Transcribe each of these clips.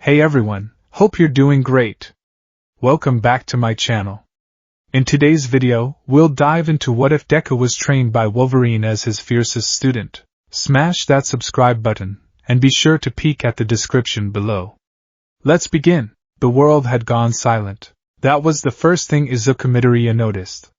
Hey everyone, hope you're doing great. Welcome back to my channel. In today's video, we'll dive into what if Deku was trained by Wolverine as his fiercest student. Smash that subscribe button, and be sure to peek at the description below. Let's begin. The world had gone silent. That was the first thing Izuku Midoriya noticed.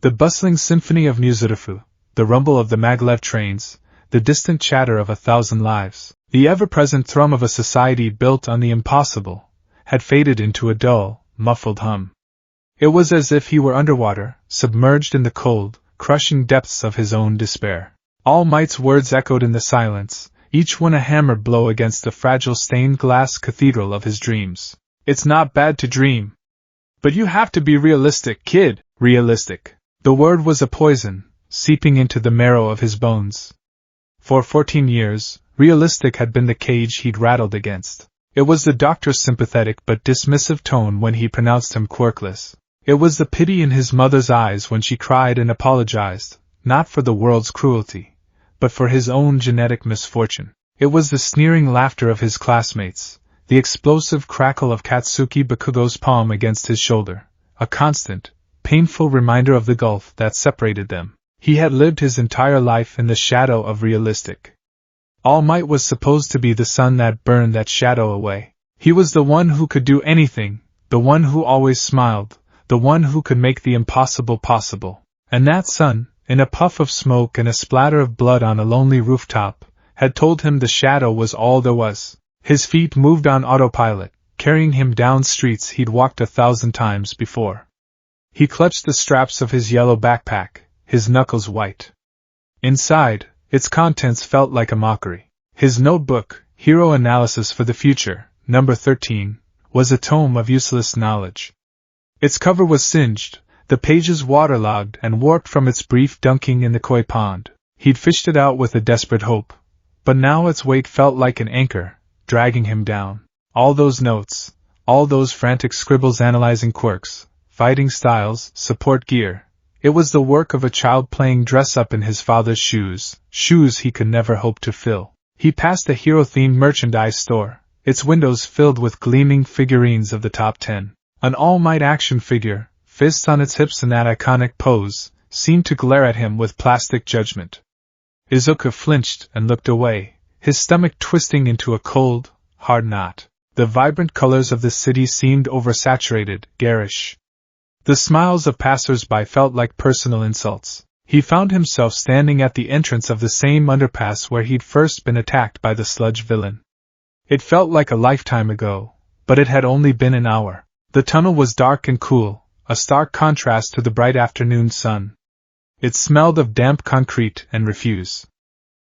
The bustling symphony of Muzurifu, the rumble of the maglev trains, the distant chatter of 1,000 lives, the ever-present thrum of a society built on the impossible, had faded into a dull, muffled hum. It was as if he were underwater, submerged in the cold, crushing depths of his own despair. All Might's words echoed in the silence, each one a hammer blow against the fragile stained-glass cathedral of his dreams. It's not bad to dream. But you have to be realistic, kid. Realistic. The word was a poison, seeping into the marrow of his bones. For 14 years, realistic had been the cage he'd rattled against. It was the doctor's sympathetic but dismissive tone when he pronounced him quirkless. It was the pity in his mother's eyes when she cried and apologized, not for the world's cruelty, but for his own genetic misfortune. It was the sneering laughter of his classmates, the explosive crackle of Katsuki Bakugo's palm against his shoulder, a constant, painful reminder of the gulf that separated them. He had lived his entire life in the shadow of realistic. All Might was supposed to be the sun that burned that shadow away. He was the one who could do anything, the one who always smiled, the one who could make the impossible possible. And that sun, in a puff of smoke and a splatter of blood on a lonely rooftop, had told him the shadow was all there was. His feet moved on autopilot, carrying him down streets he'd walked 1,000 times before. He clutched the straps of his yellow backpack, his knuckles white. Inside, its contents felt like a mockery. His notebook, Hero Analysis for the Future, number 13, was a tome of useless knowledge. Its cover was singed, the pages waterlogged and warped from its brief dunking in the koi pond. He'd fished it out with a desperate hope, but now its weight felt like an anchor, dragging him down. All those notes, all those frantic scribbles analyzing quirks, fighting styles, support gear. It was the work of a child playing dress-up in his father's shoes he could never hope to fill. He passed the hero-themed merchandise store, its windows filled with gleaming figurines of the top 10. An All Might action figure, fists on its hips in that iconic pose, seemed to glare at him with plastic judgment. Izuku flinched and looked away, his stomach twisting into a cold, hard knot. The vibrant colors of the city seemed oversaturated, garish. The smiles of passers-by felt like personal insults. He found himself standing at the entrance of the same underpass where he'd first been attacked by the sludge villain. It felt like a lifetime ago, but it had only been an hour. The tunnel was dark and cool, a stark contrast to the bright afternoon sun. It smelled of damp concrete and refuse.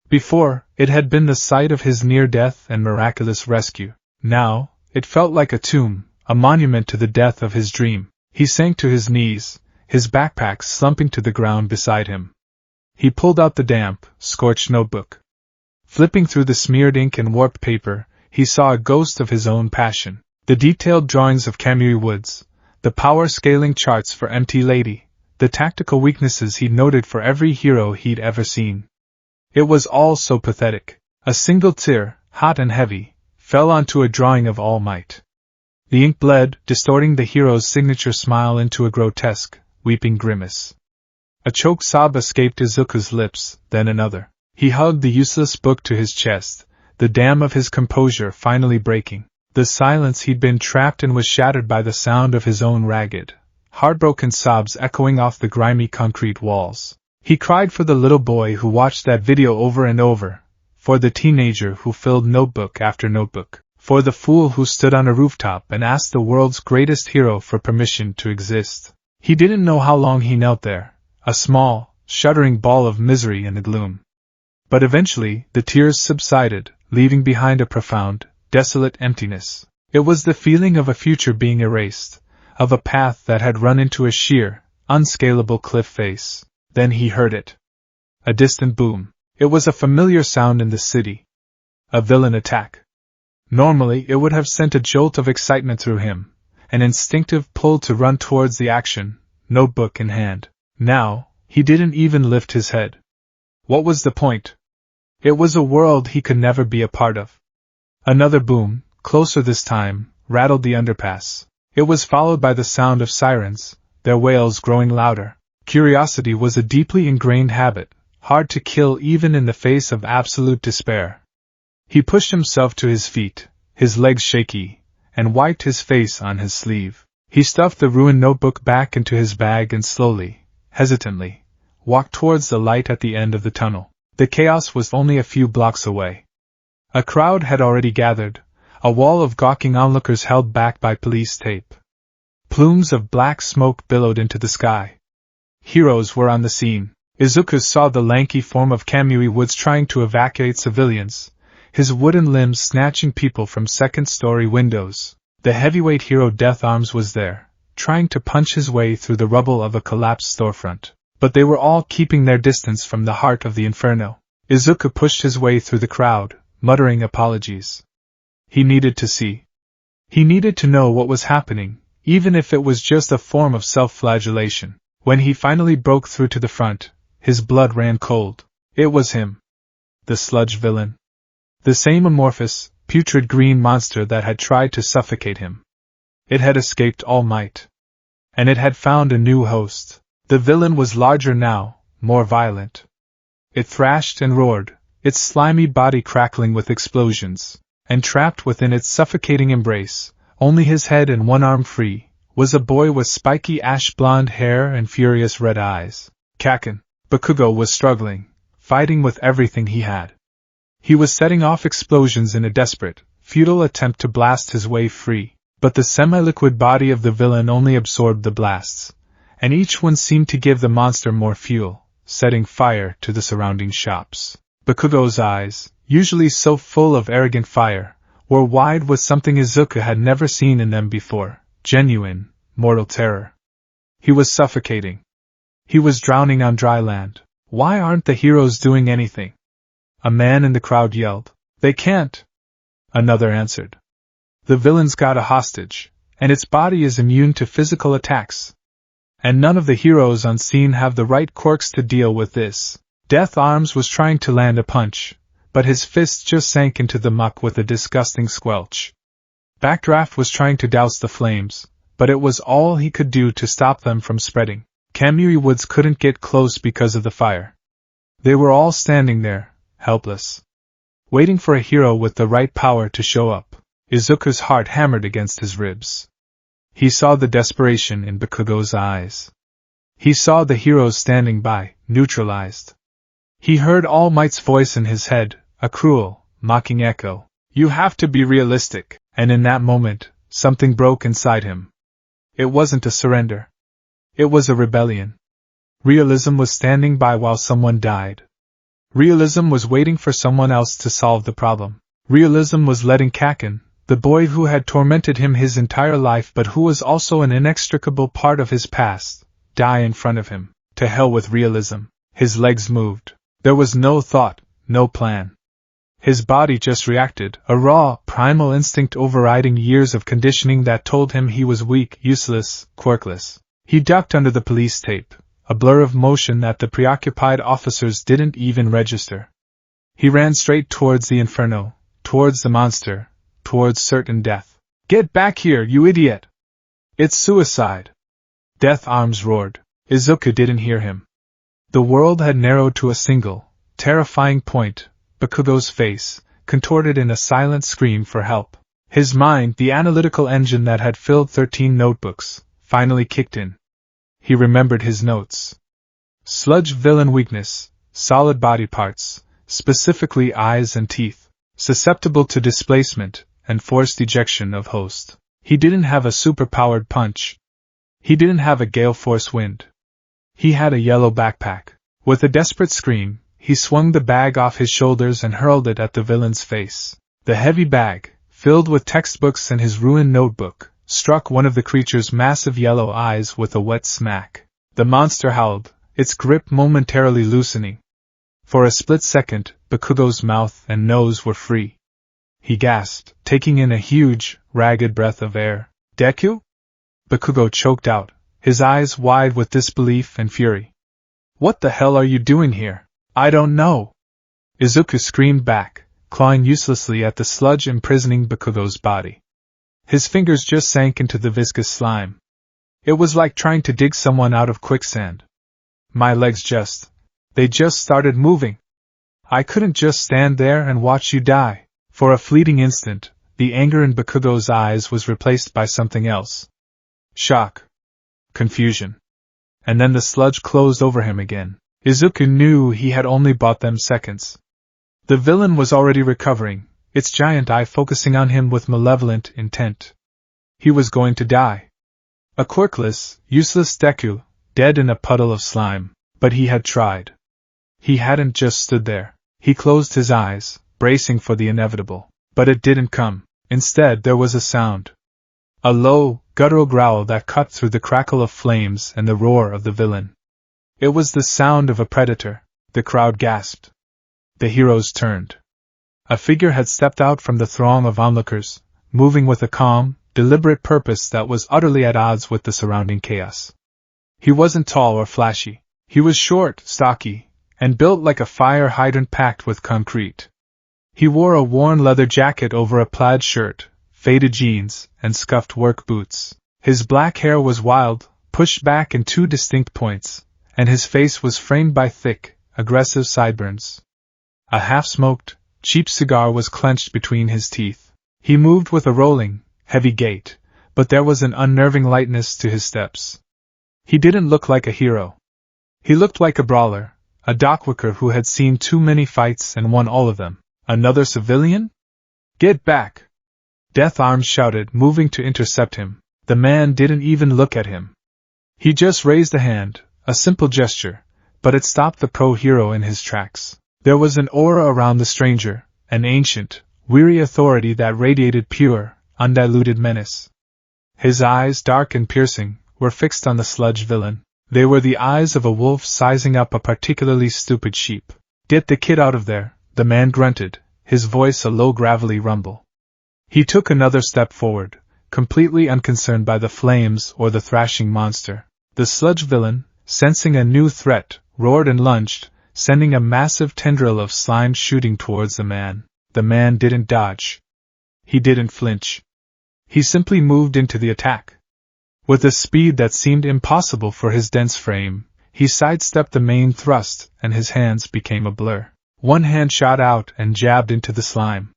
Before, it had been the site of his near-death and miraculous rescue. Now, it felt like a tomb, a monument to the death of his dream. He sank to his knees, his backpack slumping to the ground beside him. He pulled out the damp, scorched notebook. Flipping through the smeared ink and warped paper, he saw a ghost of his own passion. The detailed drawings of Kamui Woods, the power-scaling charts for Empty Lady, the tactical weaknesses he'd noted for every hero he'd ever seen. It was all so pathetic. A single tear, hot and heavy, fell onto a drawing of All Might. The ink bled, distorting the hero's signature smile into a grotesque, weeping grimace. A choked sob escaped Izuku's lips, then another. He hugged the useless book to his chest, the dam of his composure finally breaking. The silence he'd been trapped in was shattered by the sound of his own ragged, heartbroken sobs echoing off the grimy concrete walls. He cried for the little boy who watched that video over and over, for the teenager who filled notebook after notebook. For the fool who stood on a rooftop and asked the world's greatest hero for permission to exist. He didn't know how long he knelt there, a small, shuddering ball of misery in the gloom. But eventually, the tears subsided, leaving behind a profound, desolate emptiness. It was the feeling of a future being erased, of a path that had run into a sheer, unscalable cliff face. Then he heard it. A distant boom. It was a familiar sound in the city. A villain attack. Normally, it would have sent a jolt of excitement through him, an instinctive pull to run towards the action, notebook in hand. Now, he didn't even lift his head. What was the point? It was a world he could never be a part of. Another boom, closer this time, rattled the underpass. It was followed by the sound of sirens, their wails growing louder. Curiosity was a deeply ingrained habit, hard to kill even in the face of absolute despair. He pushed himself to his feet, his legs shaky, and wiped his face on his sleeve. He stuffed the ruined notebook back into his bag and slowly, hesitantly, walked towards the light at the end of the tunnel. The chaos was only a few blocks away. A crowd had already gathered, a wall of gawking onlookers held back by police tape. Plumes of black smoke billowed into the sky. Heroes were on the scene. Izuku saw the lanky form of Kamui Woods trying to evacuate civilians, his wooden limbs snatching people from second-story windows. The heavyweight hero Death Arms was there, trying to punch his way through the rubble of a collapsed storefront. But they were all keeping their distance from the heart of the inferno. Izuku pushed his way through the crowd, muttering apologies. He needed to see. He needed to know what was happening, even if it was just a form of self-flagellation. When he finally broke through to the front, his blood ran cold. It was him. The sludge villain. The same amorphous, putrid green monster that had tried to suffocate him. It had escaped All Might. And it had found a new host. The villain was larger now, more violent. It thrashed and roared, its slimy body crackling with explosions, and trapped within its suffocating embrace, only his head and one arm free, was a boy with spiky ash-blonde hair and furious red eyes. Kaken. Bakugo was struggling, fighting with everything he had. He was setting off explosions in a desperate, futile attempt to blast his way free, but the semi-liquid body of the villain only absorbed the blasts, and each one seemed to give the monster more fuel, setting fire to the surrounding shops. Bakugo's eyes, usually so full of arrogant fire, were wide with something Izuku had never seen in them before, genuine, mortal terror. He was suffocating. He was drowning on dry land. Why aren't the heroes doing anything? A man in the crowd yelled. They can't. Another answered. The villain's got a hostage, and its body is immune to physical attacks. And none of the heroes on scene have the right quirks to deal with this. Death Arms was trying to land a punch, but his fist just sank into the muck with a disgusting squelch. Backdraft was trying to douse the flames, but it was all he could do to stop them from spreading. Kamui Woods couldn't get close because of the fire. They were all standing there, helpless, waiting for a hero with the right power to show up. Izuku's heart hammered against his ribs. He saw the desperation in Bakugo's eyes. He saw the heroes standing by, neutralized. He heard All Might's voice in his head, a cruel, mocking echo. You have to be realistic. And in that moment, something broke inside him. It wasn't a surrender. It was a rebellion. Realism was standing by while someone died. Realism was waiting for someone else to solve the problem. Realism was letting Kaken, the boy who had tormented him his entire life but who was also an inextricable part of his past, die in front of him. To hell with realism. His legs moved. There was no thought, no plan. His body just reacted, a raw, primal instinct overriding years of conditioning that told him he was weak, useless, quirkless. He ducked under the police tape, a blur of motion that the preoccupied officers didn't even register. He ran straight towards the inferno, towards the monster, towards certain death. Get back here, you idiot! It's suicide! Death Arms roared. Izuku didn't hear him. The world had narrowed to a single, terrifying point, Bakugo's face, contorted in a silent scream for help. His mind, the analytical engine that had filled 13 notebooks, finally kicked in. He remembered his notes. Sludge villain weakness, solid body parts, specifically eyes and teeth, susceptible to displacement and forced ejection of host. He didn't have a super-powered punch. He didn't have a gale force wind. He had a yellow backpack. With a desperate scream, he swung the bag off his shoulders and hurled it at the villain's face. The heavy bag, filled with textbooks and his ruined notebook, struck one of the creature's massive yellow eyes with a wet smack. The monster howled, its grip momentarily loosening. For a split second, Bakugo's mouth and nose were free. He gasped, taking in a huge, ragged breath of air. Deku? Bakugo choked out, his eyes wide with disbelief and fury. What the hell are you doing here? I don't know. Izuku screamed back, clawing uselessly at the sludge imprisoning Bakugo's body. His fingers just sank into the viscous slime. It was like trying to dig someone out of quicksand. My legs they just started moving. I couldn't just stand there and watch you die. For a fleeting instant, the anger in Bakugo's eyes was replaced by something else. Shock. Confusion. And then the sludge closed over him again. Izuku knew he had only bought them seconds. The villain was already recovering, its giant eye focusing on him with malevolent intent. He was going to die. A quirkless, useless Deku, dead in a puddle of slime, but he had tried. He hadn't just stood there. He closed his eyes, bracing for the inevitable. But it didn't come. Instead, there was a sound. A low, guttural growl that cut through the crackle of flames and the roar of the villain. It was the sound of a predator. The crowd gasped. The heroes turned. A figure had stepped out from the throng of onlookers, moving with a calm, deliberate purpose that was utterly at odds with the surrounding chaos. He wasn't tall or flashy. He was short, stocky, and built like a fire hydrant packed with concrete. He wore a worn leather jacket over a plaid shirt, faded jeans, and scuffed work boots. His black hair was wild, pushed back in two distinct points, and his face was framed by thick, aggressive sideburns. A half-smoked, cheap cigar was clenched between his teeth. He moved with a rolling, heavy gait, but there was an unnerving lightness to his steps. He didn't look like a hero. He looked like a brawler, a dockworker who had seen too many fights and won all of them. Another civilian? Get back! Death Arms shouted, moving to intercept him. The man didn't even look at him. He just raised a hand, a simple gesture, but it stopped the pro-hero in his tracks. There was an aura around the stranger, an ancient, weary authority that radiated pure, undiluted menace. His eyes, dark and piercing, were fixed on the sludge villain. They were the eyes of a wolf sizing up a particularly stupid sheep. Get the kid out of there, the man grunted, his voice a low gravelly rumble. He took another step forward, completely unconcerned by the flames or the thrashing monster. The sludge villain, sensing a new threat, roared and lunged, sending a massive tendril of slime shooting towards the man. The man didn't dodge. He didn't flinch. He simply moved into the attack. With a speed that seemed impossible for his dense frame, he sidestepped the main thrust, and his hands became a blur. One hand shot out and jabbed into the slime.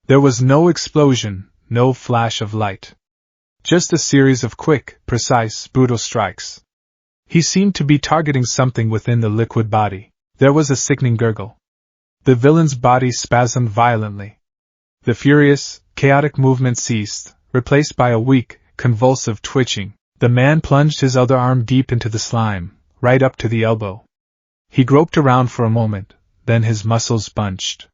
There was no explosion, no flash of light. Just a series of quick, precise, brutal strikes. He seemed to be targeting something within the liquid body. There was a sickening gurgle. The villain's body spasmed violently. The furious, chaotic movement ceased, replaced by a weak, convulsive twitching. The man plunged his other arm deep into the slime, right up to the elbow. He groped around for a moment, then his muscles bunched.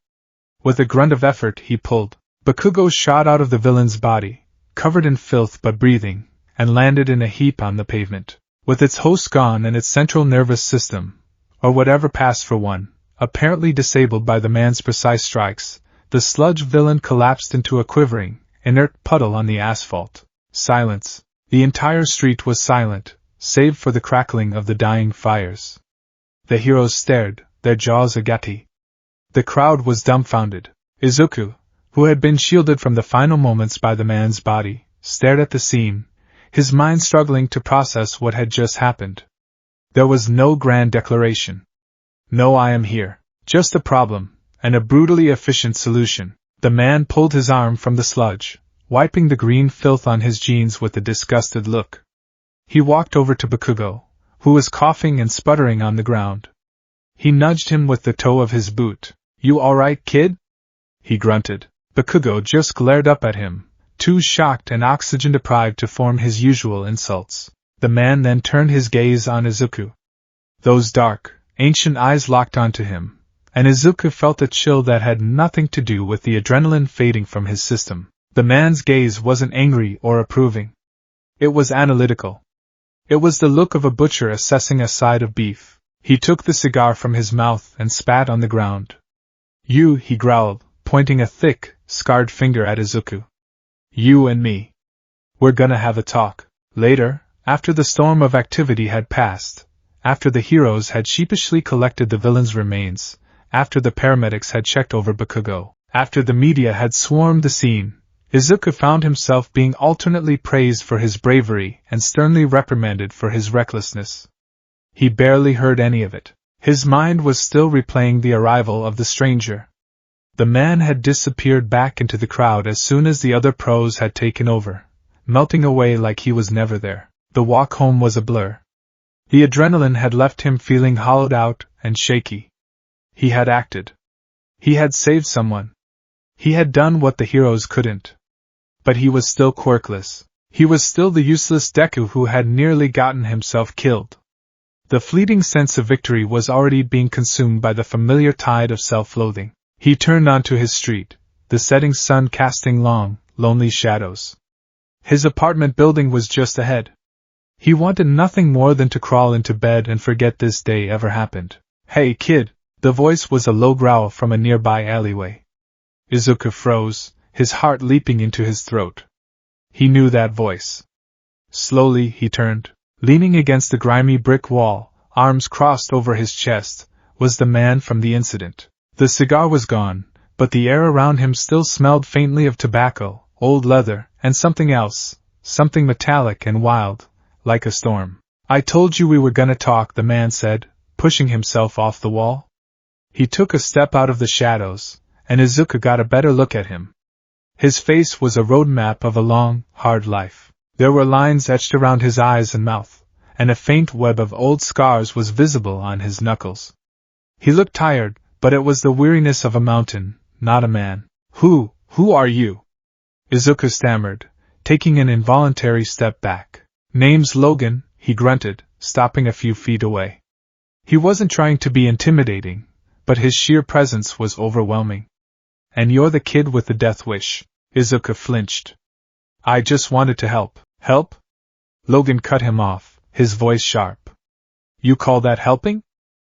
With a grunt of effort he pulled. Bakugo shot out of the villain's body, covered in filth but breathing, and landed in a heap on the pavement. With its host gone and its central nervous system, or whatever passed for one, apparently disabled by the man's precise strikes, the sludge villain collapsed into a quivering, inert puddle on the asphalt. Silence. The entire street was silent, save for the crackling of the dying fires. The heroes stared, their jaws agape. The crowd was dumbfounded. Izuku, who had been shielded from the final moments by the man's body, stared at the scene, his mind struggling to process what had just happened. There was no grand declaration. No "I am here." Just a problem, and a brutally efficient solution. The man pulled his arm from the sludge, wiping the green filth on his jeans with a disgusted look. He walked over to Bakugo, who was coughing and sputtering on the ground. He nudged him with the toe of his boot. "You alright, kid?" he grunted. Bakugo just glared up at him, too shocked and oxygen-deprived to form his usual insults. The man then turned his gaze on Izuku. Those dark, ancient eyes locked onto him, and Izuku felt a chill that had nothing to do with the adrenaline fading from his system. The man's gaze wasn't angry or approving. It was analytical. It was the look of a butcher assessing a side of beef. He took the cigar from his mouth and spat on the ground. "You," he growled, pointing a thick, scarred finger at Izuku. "You and me. We're gonna have a talk. Later, after the storm of activity had passed, after the heroes had sheepishly collected the villain's remains, after the paramedics had checked over Bakugo, After the media had swarmed the scene, Izuku found himself being alternately praised for his bravery and sternly reprimanded for his recklessness. He barely heard any of it. His mind was still replaying the arrival of the stranger. The man had disappeared back into the crowd as soon as the other pros had taken over, melting away like he was never there. The walk home was a blur. The adrenaline had left him feeling hollowed out and shaky. He had acted. He had saved someone. He had done what the heroes couldn't. But he was still quirkless. He was still the useless Deku who had nearly gotten himself killed. The fleeting sense of victory was already being consumed by the familiar tide of self-loathing. He turned onto his street, the setting sun casting long, lonely shadows. His apartment building was just ahead. He wanted nothing more than to crawl into bed and forget this day ever happened. "Hey kid!" The voice was a low growl from a nearby alleyway. Izuku froze, his heart leaping into his throat. He knew that voice. Slowly he turned. Leaning against the grimy brick wall, arms crossed over his chest, was the man from the incident. The cigar was gone, but the air around him still smelled faintly of tobacco, old leather, and something else, something metallic and wild, like a storm. "I told you we were gonna talk," the man said, pushing himself off the wall. He took a step out of the shadows, and Izuku got a better look at him. His face was a roadmap of a long, hard life. There were lines etched around his eyes and mouth, and a faint web of old scars was visible on his knuckles. He looked tired, but it was the weariness of a mountain, not a man. Who are you?" Izuku stammered, taking an involuntary step back. "Name's Logan," he grunted, stopping a few feet away. He wasn't trying to be intimidating, but his sheer presence was overwhelming. "And you're the kid with the death wish." Izuku flinched. "I just wanted to help." "Help?" Logan cut him off, his voice sharp. "You call that helping?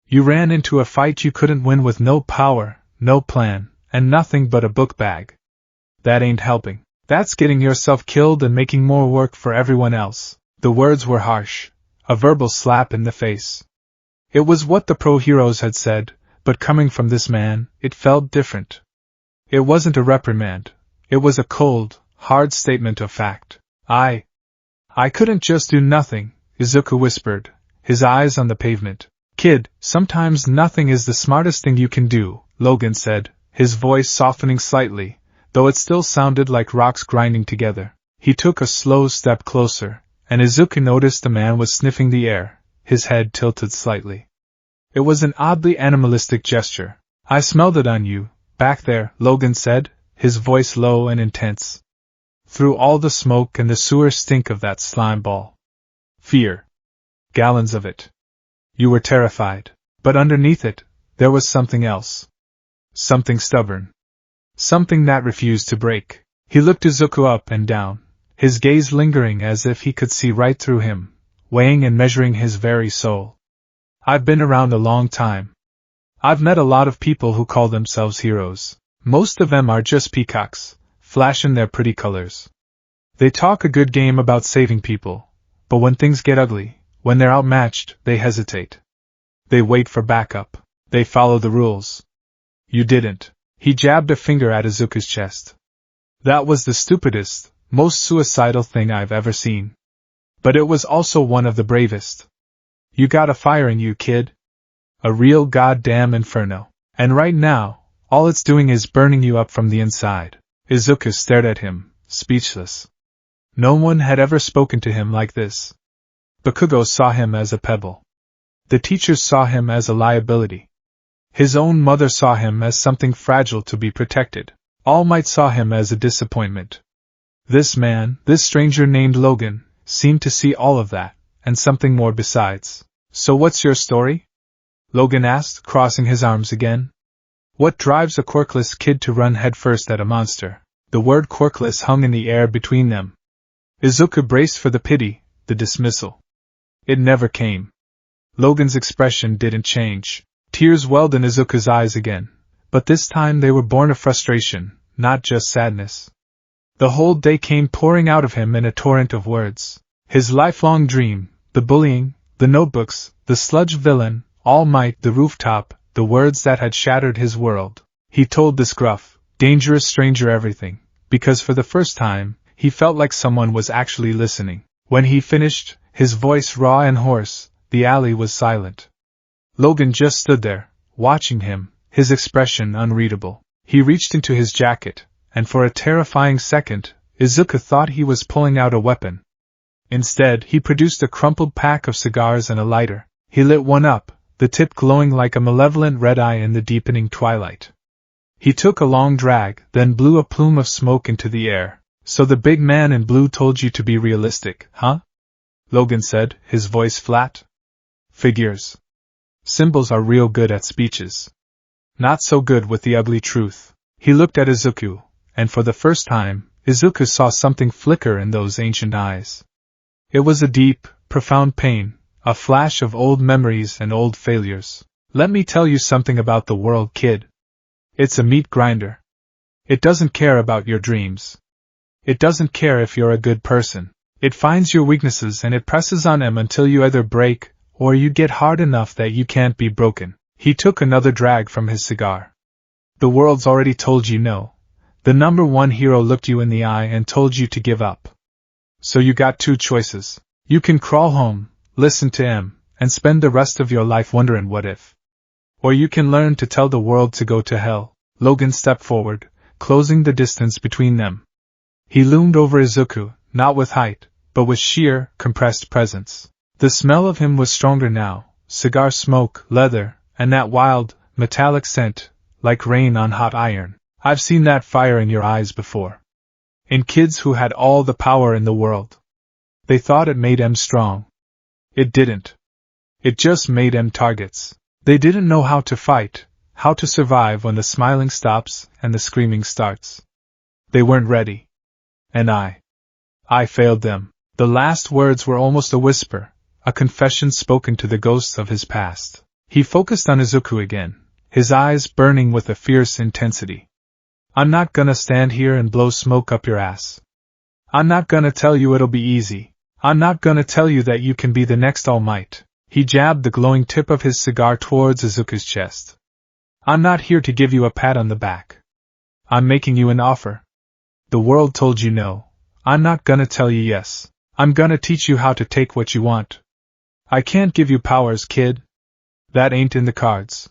You ran into a fight you couldn't win with no power, no plan, and nothing but a book bag. That ain't helping. That's getting yourself killed and making more work for everyone else." The words were harsh, a verbal slap in the face. It was what the pro-heroes had said, but coming from this man, it felt different. It wasn't a reprimand. It was a cold, hard statement of fact. I couldn't just do nothing," Izuku whispered, his eyes on the pavement. "Kid, sometimes nothing is the smartest thing you can do," Logan said, his voice softening slightly, though it still sounded like rocks grinding together. He took a slow step closer, and Izuku noticed the man was sniffing the air, his head tilted slightly. It was an oddly animalistic gesture. "I smelled it on you, back there," Logan said, his voice low and intense. "Through all the smoke and the sewer stink of that slime ball. Fear. Gallons of it. You were terrified. But underneath it, there was something else. Something stubborn. Something that refused to break." He looked Izuku up and down, his gaze lingering as if he could see right through him, weighing and measuring his very soul. "I've been around a long time. I've met a lot of people who call themselves heroes. Most of them are just peacocks, flashing their pretty colors. They talk a good game about saving people, but when things get ugly, when they're outmatched, they hesitate. They wait for backup. They follow the rules. You didn't." He jabbed a finger at Izuku's chest. "That was the stupidest, most suicidal thing I've ever seen. But it was also one of the bravest. You got a fire in you, kid. A real goddamn inferno. And right now, all it's doing is burning you up from the inside." Izuku stared at him, speechless. No one had ever spoken to him like this. Bakugo saw him as a pebble. The teachers saw him as a liability. His own mother saw him as something fragile to be protected. All Might saw him as a disappointment. This man, this stranger named Logan, seemed to see all of that, and something more besides. "So what's your story?" Logan asked, crossing his arms again. "What drives a quirkless kid to run headfirst at a monster?" The word quirkless hung in the air between them. Izuku braced for the pity, the dismissal. It never came. Logan's expression didn't change. Tears welled in Izuku's eyes again, but this time they were born of frustration, not just sadness. The whole day came pouring out of him in a torrent of words. His lifelong dream, the bullying, the notebooks, the sludge villain, All Might, the rooftop, the words that had shattered his world. He told this gruff, dangerous stranger everything, because for the first time, he felt like someone was actually listening. When he finished, his voice raw and hoarse, the alley was silent. Logan just stood there, watching him, his expression unreadable. He reached into his jacket, and for a terrifying second, Izuku thought he was pulling out a weapon. Instead, he produced a crumpled pack of cigars and a lighter. He lit one up, the tip glowing like a malevolent red eye in the deepening twilight. He took a long drag, then blew a plume of smoke into the air. So the big man in blue told you to be realistic, huh? Logan said, his voice flat. Figures. Symbols are real good at speeches. Not so good with the ugly truth. He looked at Izuku, and for the first time, Izuku saw something flicker in those ancient eyes. It was a deep, profound pain, a flash of old memories and old failures. Let me tell you something about the world, kid. It's a meat grinder. It doesn't care about your dreams. It doesn't care if you're a good person. It finds your weaknesses and it presses on them until you either break, or you get hard enough that you can't be broken. He took another drag from his cigar. The world's already told you no. The number one hero looked you in the eye and told you to give up. So you got two choices. You can crawl home, listen to him, and spend the rest of your life wondering what if. Or you can learn to tell the world to go to hell. Logan stepped forward, closing the distance between them. He loomed over Izuku, not with height, but with sheer, compressed presence. The smell of him was stronger now, cigar smoke, leather, and that wild, metallic scent, like rain on hot iron. I've seen that fire in your eyes before. In kids who had all the power in the world. They thought it made them strong. It didn't. It just made them targets. They didn't know how to fight, how to survive when the smiling stops and the screaming starts. They weren't ready. And I failed them. The last words were almost a whisper, a confession spoken to the ghosts of his past. He focused on Izuku again, his eyes burning with a fierce intensity. I'm not gonna stand here and blow smoke up your ass. I'm not gonna tell you it'll be easy. I'm not gonna tell you that you can be the next All Might. He jabbed the glowing tip of his cigar towards Izuku's chest. I'm not here to give you a pat on the back. I'm making you an offer. The world told you no. I'm not gonna tell you yes. I'm gonna teach you how to take what you want. I can't give you powers, kid. That ain't in the cards.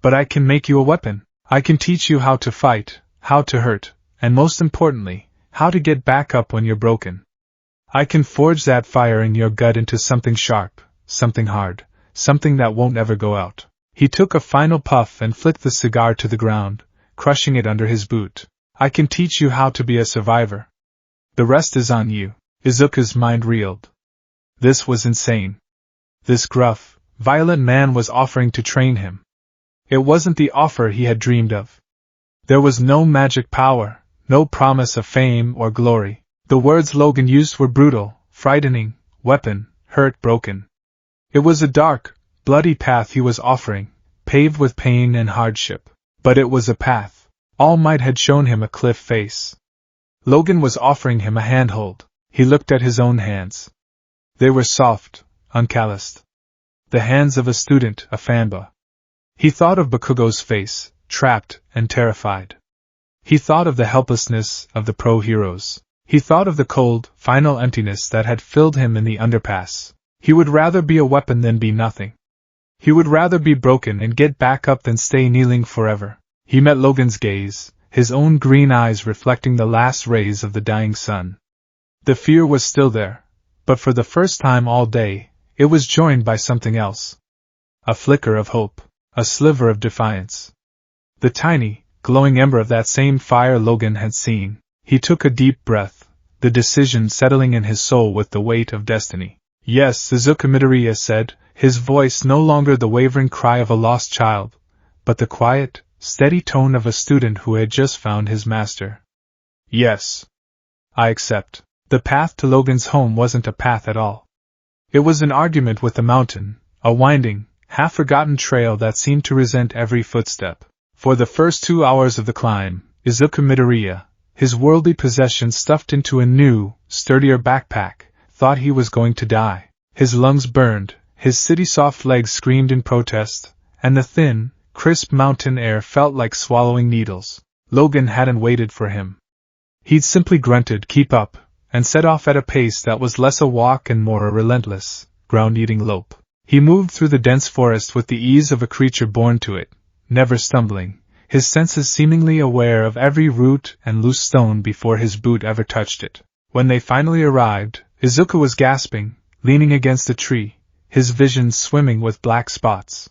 But I can make you a weapon. I can teach you how to fight, how to hurt, and most importantly, how to get back up when you're broken. I can forge that fire in your gut into something sharp, something hard, something that won't ever go out. He took a final puff and flicked the cigar to the ground, crushing it under his boot. I can teach you how to be a survivor. The rest is on you. Izuku's mind reeled. This was insane. This gruff, violent man was offering to train him. It wasn't the offer he had dreamed of. There was no magic power, no promise of fame or glory. The words Logan used were brutal, frightening, weapon, hurt, broken. It was a dark, bloody path he was offering, paved with pain and hardship. But it was a path. All Might had shown him a cliff face. Logan was offering him a handhold. He looked at his own hands. They were soft, uncalloused. The hands of a student, a fanba. He thought of Bakugo's face, trapped and terrified. He thought of the helplessness of the pro-heroes. He thought of the cold, final emptiness that had filled him in the underpass. He would rather be a weapon than be nothing. He would rather be broken and get back up than stay kneeling forever. He met Logan's gaze, his own green eyes reflecting the last rays of the dying sun. The fear was still there, but for the first time all day, it was joined by something else. A flicker of hope, a sliver of defiance. The tiny, glowing ember of that same fire Logan had seen. He took a deep breath, the decision settling in his soul with the weight of destiny. Yes, Izuku Midoriya said, his voice no longer the wavering cry of a lost child, but the quiet, steady tone of a student who had just found his master. Yes. I accept. The path to Logan's home wasn't a path at all. It was an argument with the mountain, a winding, half-forgotten trail that seemed to resent every footstep. For the first 2 hours of the climb, Izuku Midoriya, his worldly possessions stuffed into a new, sturdier backpack, thought he was going to die. His lungs burned, his city-soft legs screamed in protest, and the thin, crisp mountain air felt like swallowing needles. Logan hadn't waited for him. He'd simply grunted, "Keep up," and set off at a pace that was less a walk and more a relentless, ground-eating lope. He moved through the dense forest with the ease of a creature born to it, never stumbling, his senses seemingly aware of every root and loose stone before his boot ever touched it. When they finally arrived, Izuku was gasping, leaning against a tree, his vision swimming with black spots.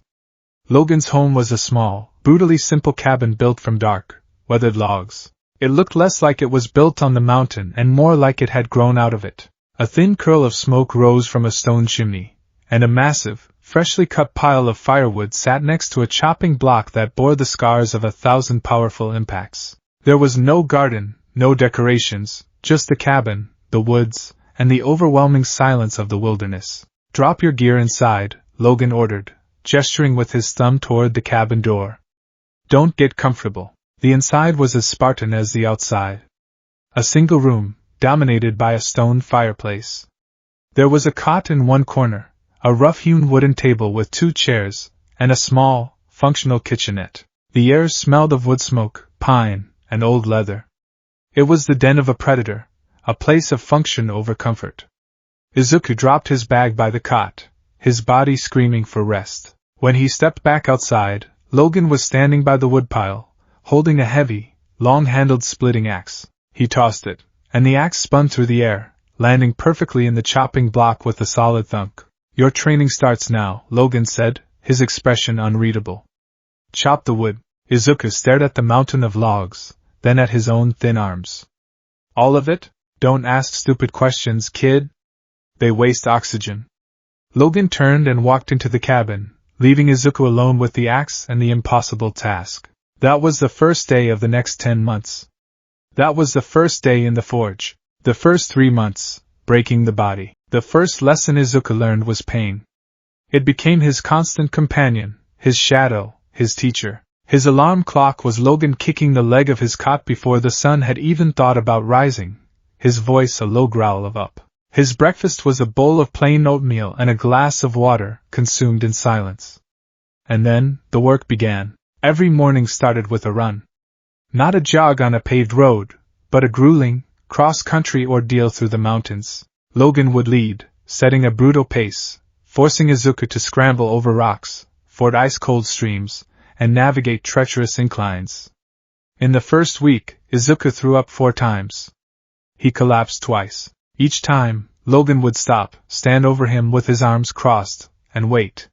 Logan's home was a small, brutally simple cabin built from dark, weathered logs. It looked less like it was built on the mountain and more like it had grown out of it. A thin curl of smoke rose from a stone chimney, and a massive, freshly cut pile of firewood sat next to a chopping block that bore the scars of 1,000 powerful impacts. There was no garden, no decorations, just the cabin, the woods, and the overwhelming silence of the wilderness. "Drop your gear inside," Logan ordered, gesturing with his thumb toward the cabin door. "Don't get comfortable." The inside was as Spartan as the outside. A single room, dominated by a stone fireplace. There was a cot in one corner, a rough-hewn wooden table with 2 chairs, and a small, functional kitchenette. The air smelled of wood smoke, pine, and old leather. It was the den of a predator, a place of function over comfort. Izuku dropped his bag by the cot, his body screaming for rest. When he stepped back outside, Logan was standing by the woodpile, holding a heavy, long-handled splitting axe. He tossed it, and the axe spun through the air, landing perfectly in the chopping block with a solid thunk. "Your training starts now," Logan said, his expression unreadable. "Chop the wood." Izuku stared at the mountain of logs, then at his own thin arms. "All of it? Don't ask stupid questions, kid. They waste oxygen." Logan turned and walked into the cabin, leaving Izuku alone with the axe and the impossible task. That was the first day of the next 10 months. That was the first day in the forge. The first 3 months, breaking the body. The first lesson Izuku learned was pain. It became his constant companion, his shadow, his teacher. His alarm clock was Logan kicking the leg of his cot before the sun had even thought about rising, his voice a low growl of "up." His breakfast was a bowl of plain oatmeal and a glass of water, consumed in silence. And then, the work began. Every morning started with a run. Not a jog on a paved road, but a grueling, cross-country ordeal through the mountains. Logan would lead, setting a brutal pace, forcing Izuku to scramble over rocks, ford ice-cold streams, and navigate treacherous inclines. In the first week, Izuku threw up 4 times. He collapsed twice. Each time, Logan would stop, stand over him with his arms crossed, and wait.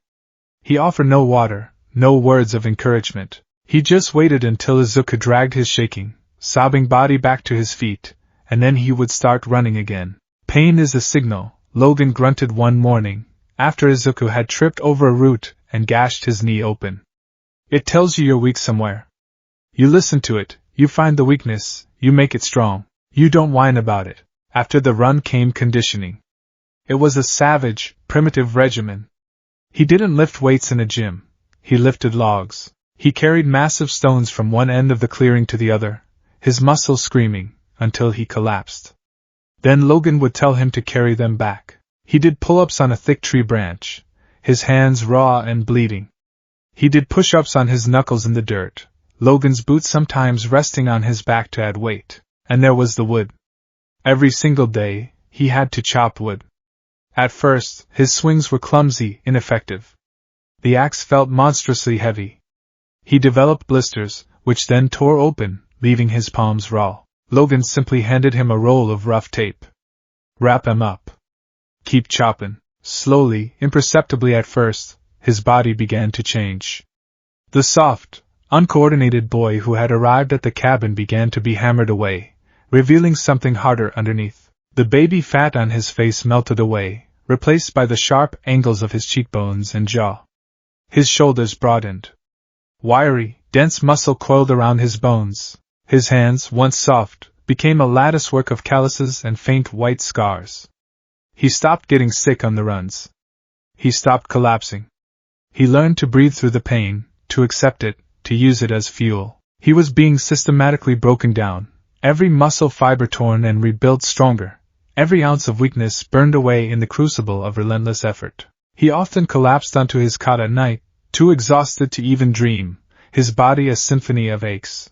He offered no water, no words of encouragement. He just waited until Izuku dragged his shaking, sobbing body back to his feet, and then he would start running again. "Pain is a signal," Logan grunted one morning, after Izuku had tripped over a root and gashed his knee open. "It tells you you're weak somewhere. You listen to it, you find the weakness, you make it strong. You don't whine about it." After the run came conditioning. It was a savage, primitive regimen. He didn't lift weights in a gym. He lifted logs. He carried massive stones from one end of the clearing to the other, his muscles screaming, until he collapsed. Then Logan would tell him to carry them back. He did pull-ups on a thick tree branch, his hands raw and bleeding. He did push-ups on his knuckles in the dirt, Logan's boots sometimes resting on his back to add weight. And there was the wood. Every single day, he had to chop wood. At first, his swings were clumsy, ineffective. The axe felt monstrously heavy. He developed blisters, which then tore open, leaving his palms raw. Logan simply handed him a roll of rough tape. "Wrap him up. Keep chopping." Slowly, imperceptibly at first, his body began to change. The soft, uncoordinated boy who had arrived at the cabin began to be hammered away, revealing something harder underneath. The baby fat on his face melted away, replaced by the sharp angles of his cheekbones and jaw. His shoulders broadened. Wiry, dense muscle coiled around his bones. His hands, once soft, became a latticework of calluses and faint white scars. He stopped getting sick on the runs. He stopped collapsing. He learned to breathe through the pain, to accept it, to use it as fuel. He was being systematically broken down, every muscle fiber torn and rebuilt stronger, every ounce of weakness burned away in the crucible of relentless effort. He often collapsed onto his cot at night, too exhausted to even dream, his body a symphony of aches.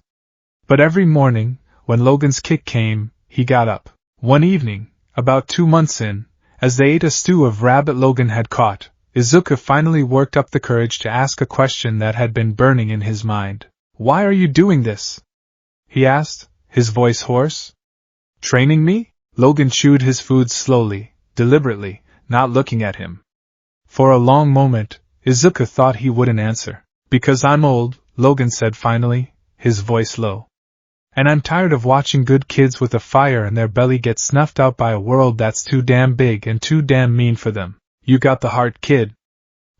But every morning, when Logan's kick came, he got up. One evening, about 2 months in, as they ate a stew of rabbit Logan had caught, Izuku finally worked up the courage to ask a question that had been burning in his mind. "Why are you doing this?" he asked, his voice hoarse. "Training me?" Logan chewed his food slowly, deliberately, not looking at him. For a long moment, Izuku thought he wouldn't answer. "Because I'm old," Logan said finally, his voice low. "And I'm tired of watching good kids with a fire in their belly get snuffed out by a world that's too damn big and too damn mean for them. You got the heart, kid.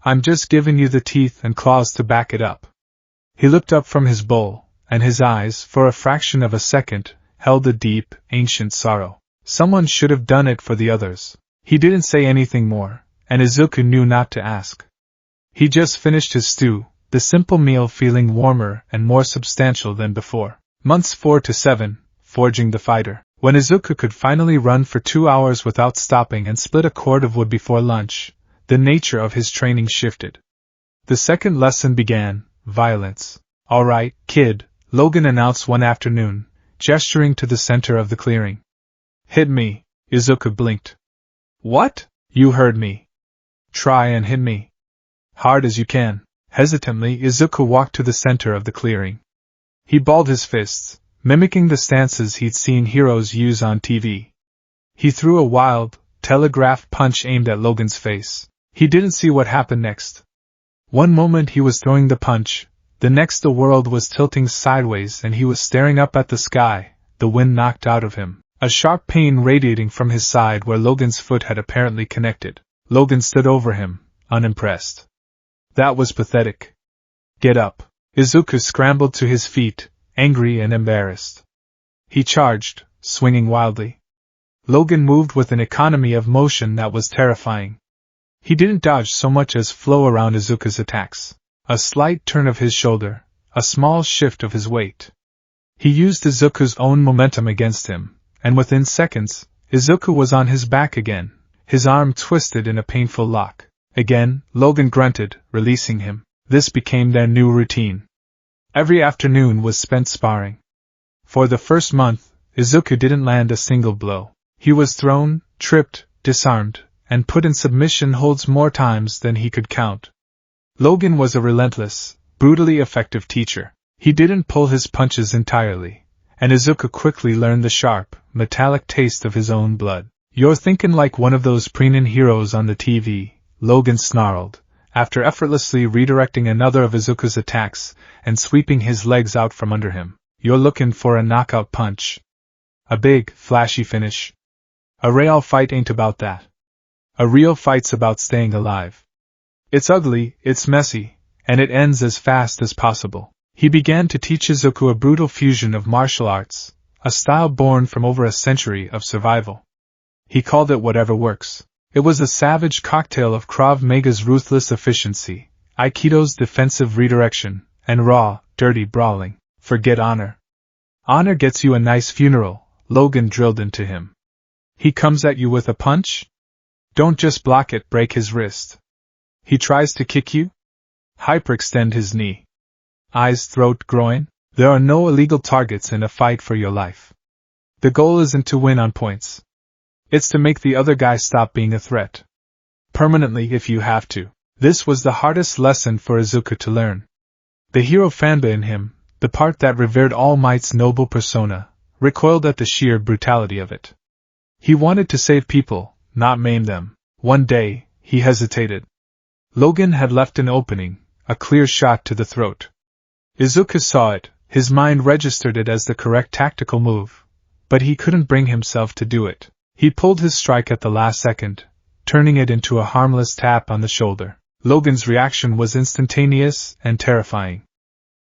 I'm just giving you the teeth and claws to back it up." He looked up from his bowl, and his eyes, for a fraction of a second, held a deep, ancient sorrow. Someone should have done it for the others. He didn't say anything more, and Izuku knew not to ask. He just finished his stew, the simple meal feeling warmer and more substantial than before. Months 4 to 7, forging the fighter. When Izuku could finally run for 2 hours without stopping and split a cord of wood before lunch, the nature of his training shifted. The second lesson began, violence. "All right, kid," Logan announced one afternoon, gesturing to the center of the clearing. "Hit me," Izuku blinked. "What?" "You heard me. Try and hit me. Hard as you can." Hesitantly, Izuku walked to the center of the clearing. He balled his fists, mimicking the stances he'd seen heroes use on TV. He threw a wild, telegraph punch aimed at Logan's face. He didn't see what happened next. One moment he was throwing the punch, the next the world was tilting sideways and he was staring up at the sky, the wind knocked out of him, a sharp pain radiating from his side where Logan's foot had apparently connected. Logan stood over him, unimpressed. "That was pathetic. Get up." Izuku scrambled to his feet, angry and embarrassed. He charged, swinging wildly. Logan moved with an economy of motion that was terrifying. He didn't dodge so much as flow around Izuku's attacks. A slight turn of his shoulder, a small shift of his weight. He used Izuku's own momentum against him, and within seconds, Izuku was on his back again, his arm twisted in a painful lock. Again, Logan grunted, releasing him. This became their new routine. Every afternoon was spent sparring. For the first month, Izuku didn't land a single blow. He was thrown, tripped, disarmed, and put in submission holds more times than he could count. Logan was a relentless, brutally effective teacher. He didn't pull his punches entirely, and Izuku quickly learned the sharp, metallic taste of his own blood. "You're thinking like one of those prenin heroes on the TV, Logan snarled, after effortlessly redirecting another of Izuku's attacks and sweeping his legs out from under him. "You're looking for a knockout punch. A big, flashy finish. A real fight ain't about that. A real fight's about staying alive. It's ugly, it's messy, and it ends as fast as possible." He began to teach Izuku a brutal fusion of martial arts, a style born from over a century of survival. He called it whatever works. It was a savage cocktail of Krav Maga's ruthless efficiency, Aikido's defensive redirection, and raw, dirty brawling. "Forget honor. Honor gets you a nice funeral," Logan drilled into him. "He comes at you with a punch? Don't just block it, break his wrist. He tries to kick you? Hyperextend his knee. Eyes, throat, groin? There are no illegal targets in a fight for your life. The goal isn't to win on points. It's to make the other guy stop being a threat. Permanently if you have to." This was the hardest lesson for Izuku to learn. The hero fanba in him, the part that revered All Might's noble persona, recoiled at the sheer brutality of it. He wanted to save people, not maim them. One day, he hesitated. Logan had left an opening, a clear shot to the throat. Izuku saw it, his mind registered it as the correct tactical move, but he couldn't bring himself to do it. He pulled his strike at the last second, turning it into a harmless tap on the shoulder. Logan's reaction was instantaneous and terrifying.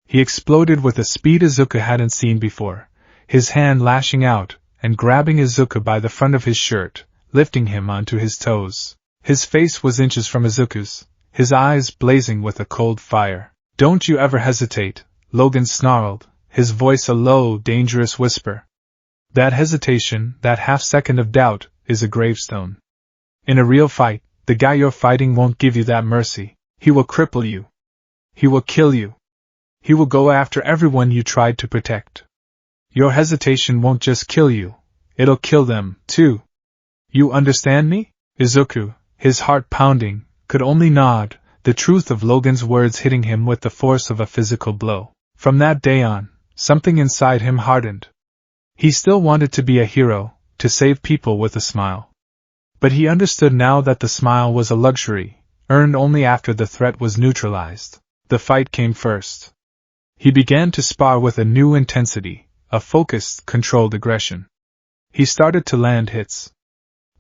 He exploded with a speed Izuku hadn't seen before, his hand lashing out and grabbing Izuku by the front of his shirt, lifting him onto his toes. His face was inches from Izuku's, his eyes blazing with a cold fire. "Don't you ever hesitate," Logan snarled, his voice a low, dangerous whisper. That hesitation, that half-second of doubt, is a gravestone. In a real fight, the guy you're fighting won't give you that mercy. He will cripple you. He will kill you. He will go after everyone you tried to protect. Your hesitation won't just kill you, it'll kill them, too. You understand me? Izuku, his heart pounding, could only nod, the truth of Logan's words hitting him with the force of a physical blow. From that day on, something inside him hardened. He still wanted to be a hero, to save people with a smile. But he understood now that the smile was a luxury, earned only after the threat was neutralized. The fight came first. He began to spar with a new intensity, a focused, controlled aggression. He started to land hits.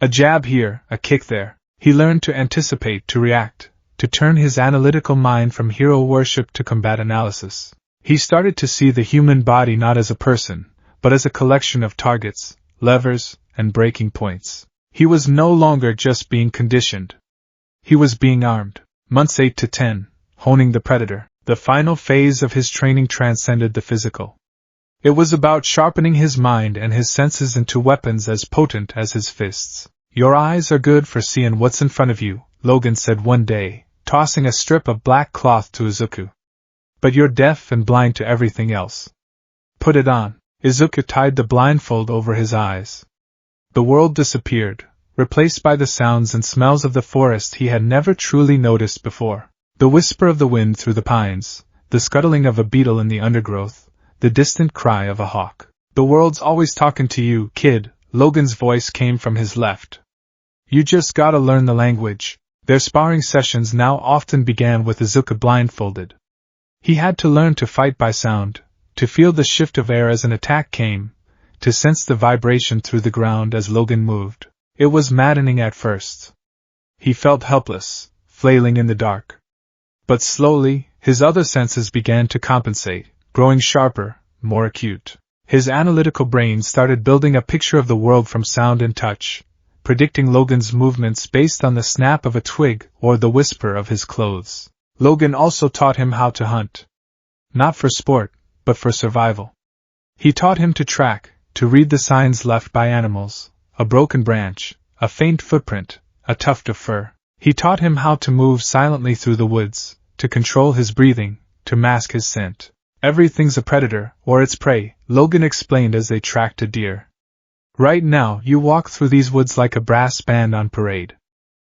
A jab here, a kick there. He learned to anticipate, to react, to turn his analytical mind from hero worship to combat analysis. He started to see the human body not as a person, but as a collection of targets, levers, and breaking points. He was no longer just being conditioned. He was being armed. Months 8 to 10, honing the predator. The final phase of his training transcended the physical. It was about sharpening his mind and his senses into weapons as potent as his fists. Your eyes are good for seeing what's in front of you, Logan said one day, tossing a strip of black cloth to Izuku. But you're deaf and blind to everything else. Put it on. Izuku tied the blindfold over his eyes. The world disappeared, replaced by the sounds and smells of the forest he had never truly noticed before. The whisper of the wind through the pines, the scuttling of a beetle in the undergrowth, the distant cry of a hawk. The world's always talking to you, kid, Logan's voice came from his left. You just gotta learn the language. Their sparring sessions now often began with Izuku blindfolded. He had to learn to fight by sound, to feel the shift of air as an attack came, to sense the vibration through the ground as Logan moved. It was maddening at first. He felt helpless, flailing in the dark. But slowly, his other senses began to compensate, growing sharper, more acute. His analytical brain started building a picture of the world from sound and touch, predicting Logan's movements based on the snap of a twig or the whisper of his clothes. Logan also taught him how to hunt. Not for sport, but for survival. He taught him to track, to read the signs left by animals, a broken branch, a faint footprint, a tuft of fur. He taught him how to move silently through the woods, to control his breathing, to mask his scent. Everything's a predator, or its prey, Logan explained as they tracked a deer. Right now, you walk through these woods like a brass band on parade.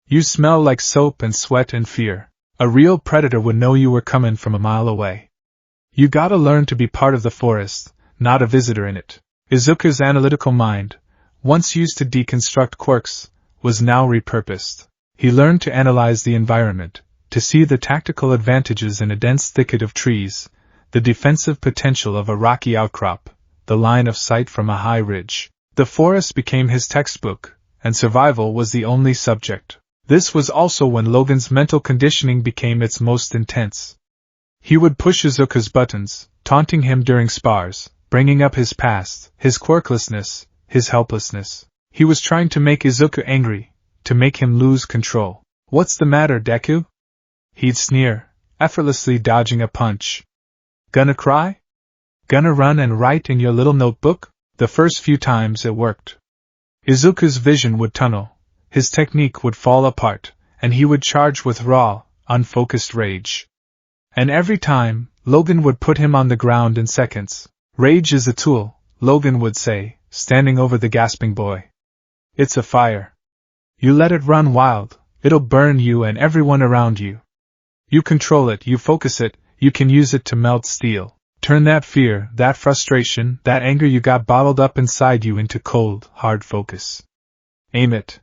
You smell like soap and sweat and fear. A real predator would know you were coming from a mile away. You gotta learn to be part of the forest, not a visitor in it. Izuku's analytical mind, once used to deconstruct quirks, was now repurposed. He learned to analyze the environment, to see the tactical advantages in a dense thicket of trees, the defensive potential of a rocky outcrop, the line of sight from a high ridge. The forest became his textbook, and survival was the only subject. This was also when Logan's mental conditioning became its most intense. He would push Izuku's buttons, taunting him during spars, bringing up his past, his quirklessness, his helplessness. He was trying to make Izuku angry, to make him lose control. What's the matter, Deku? He'd sneer, effortlessly dodging a punch. Gonna cry? Gonna run and write in your little notebook? The first few times it worked. Izuku's vision would tunnel, his technique would fall apart, and he would charge with raw, unfocused rage. And every time, Logan would put him on the ground in seconds. Rage is a tool, Logan would say, standing over the gasping boy. It's a fire. You let it run wild, it'll burn you and everyone around you. You control it, you focus it, you can use it to melt steel. Turn that fear, that frustration, that anger you got bottled up inside you into cold, hard focus. Aim it.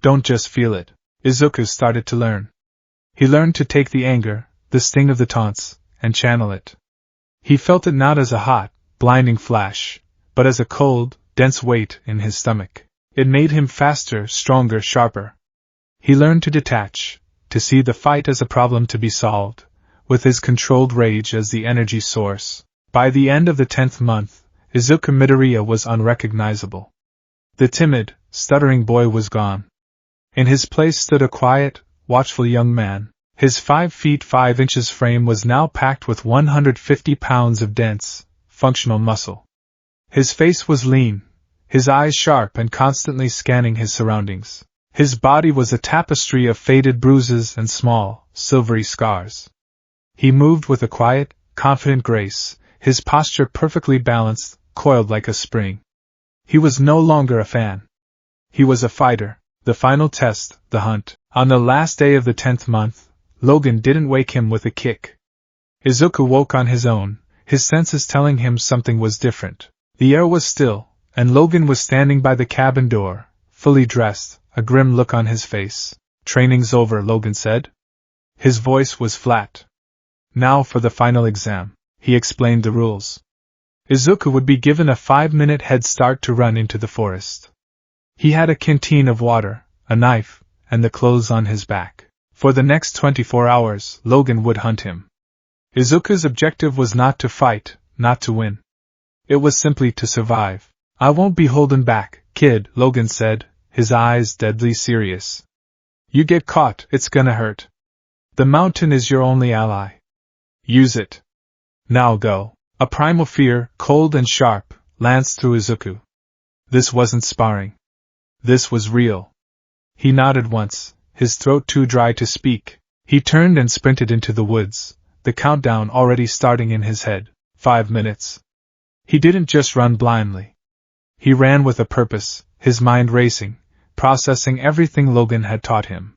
Don't just feel it. Izuku started to learn. He learned to take the anger, the sting of the taunts, and channel it. He felt it not as a hot, blinding flash, but as a cold, dense weight in his stomach. It made him faster, stronger, sharper. He learned to detach, to see the fight as a problem to be solved, with his controlled rage as the energy source. By the end of the 10th month, Izuku Midoriya was unrecognizable. The timid, stuttering boy was gone. In his place stood a quiet, watchful young man. His 5 feet 5 inches frame was now packed with 150 pounds of dense, functional muscle. His face was lean, his eyes sharp and constantly scanning his surroundings. His body was a tapestry of faded bruises and small, silvery scars. He moved with a quiet, confident grace, his posture perfectly balanced, coiled like a spring. He was no longer a fan. He was a fighter. The final test, the hunt. On the last day of the 10th month, Logan didn't wake him with a kick. Izuku woke on his own, his senses telling him something was different. The air was still, and Logan was standing by the cabin door, fully dressed, a grim look on his face. "Training's over," Logan said. His voice was flat. "Now for the final exam." He explained the rules. Izuku would be given a 5-minute head start to run into the forest. He had a canteen of water, a knife, and the clothes on his back. For the next 24 hours, Logan would hunt him. Izuku's objective was not to fight, not to win. It was simply to survive. "I won't be holding back, kid," Logan said, his eyes deadly serious. "You get caught, it's gonna hurt. The mountain is your only ally. Use it. Now go." A primal fear, cold and sharp, lanced through Izuku. This wasn't sparring. This was real. He nodded once, his throat too dry to speak. He turned and sprinted into the woods, the countdown already starting in his head. 5 minutes. He didn't just run blindly. He ran with a purpose, his mind racing, processing everything Logan had taught him.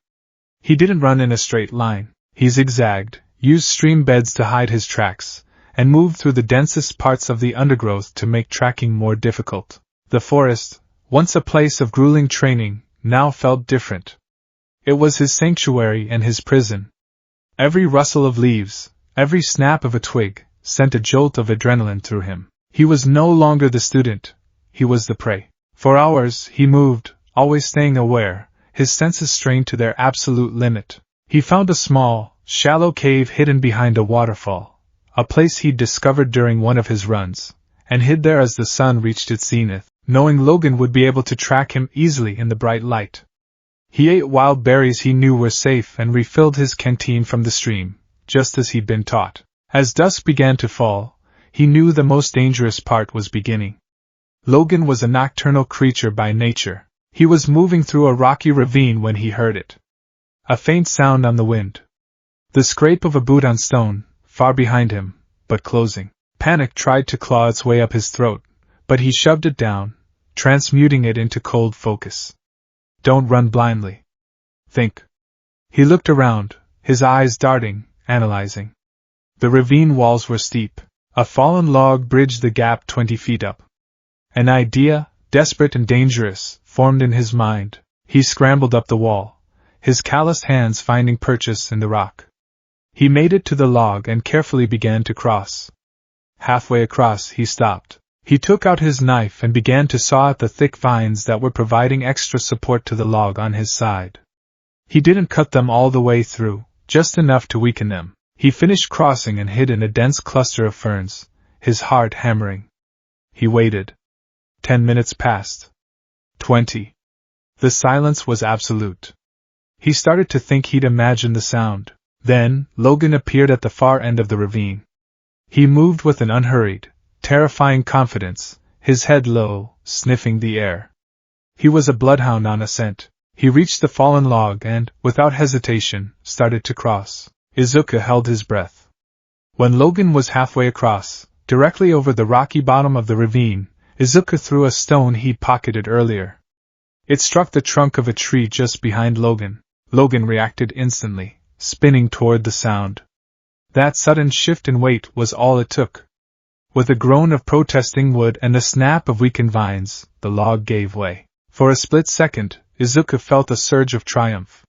He didn't run in a straight line. He zigzagged, used stream beds to hide his tracks, and moved through the densest parts of the undergrowth to make tracking more difficult. The forest, once a place of grueling training, now felt different. It was his sanctuary and his prison. Every rustle of leaves, every snap of a twig, sent a jolt of adrenaline through him. He was no longer the student, he was the prey. For hours he moved, always staying aware, his senses strained to their absolute limit. He found a small, shallow cave hidden behind a waterfall, a place he'd discovered during one of his runs, and hid there as the sun reached its zenith, knowing Logan would be able to track him easily in the bright light. He ate wild berries he knew were safe and refilled his canteen from the stream, just as he'd been taught. As dusk began to fall, he knew the most dangerous part was beginning. Logan was a nocturnal creature by nature. He was moving through a rocky ravine when he heard it. A faint sound on the wind. The scrape of a boot on stone, far behind him, but closing. Panic tried to claw its way up his throat, but he shoved it down, transmuting it into cold focus. Don't run blindly. Think. He looked around, his eyes darting, analyzing. The ravine walls were steep. A fallen log bridged the gap 20 feet up. An idea, desperate and dangerous, formed in his mind. He scrambled up the wall, his calloused hands finding purchase in the rock. He made it to the log and carefully began to cross. Halfway across he stopped. He took out his knife and began to saw at the thick vines that were providing extra support to the log on his side. He didn't cut them all the way through, just enough to weaken them. He finished crossing and hid in a dense cluster of ferns, his heart hammering. He waited. 10 minutes passed. 20. The silence was absolute. He started to think he'd imagined the sound. Then, Logan appeared at the far end of the ravine. He moved with an unhurried, terrifying confidence, his head low, sniffing the air. He was a bloodhound on a scent. He reached the fallen log and, without hesitation, started to cross. Izuku held his breath. When Logan was halfway across, directly over the rocky bottom of the ravine, Izuku threw a stone he'd pocketed earlier. It struck the trunk of a tree just behind Logan. Logan reacted instantly, spinning toward the sound. That sudden shift in weight was all it took. With a groan of protesting wood and a snap of weakened vines, the log gave way. For a split second, Izuku felt a surge of triumph.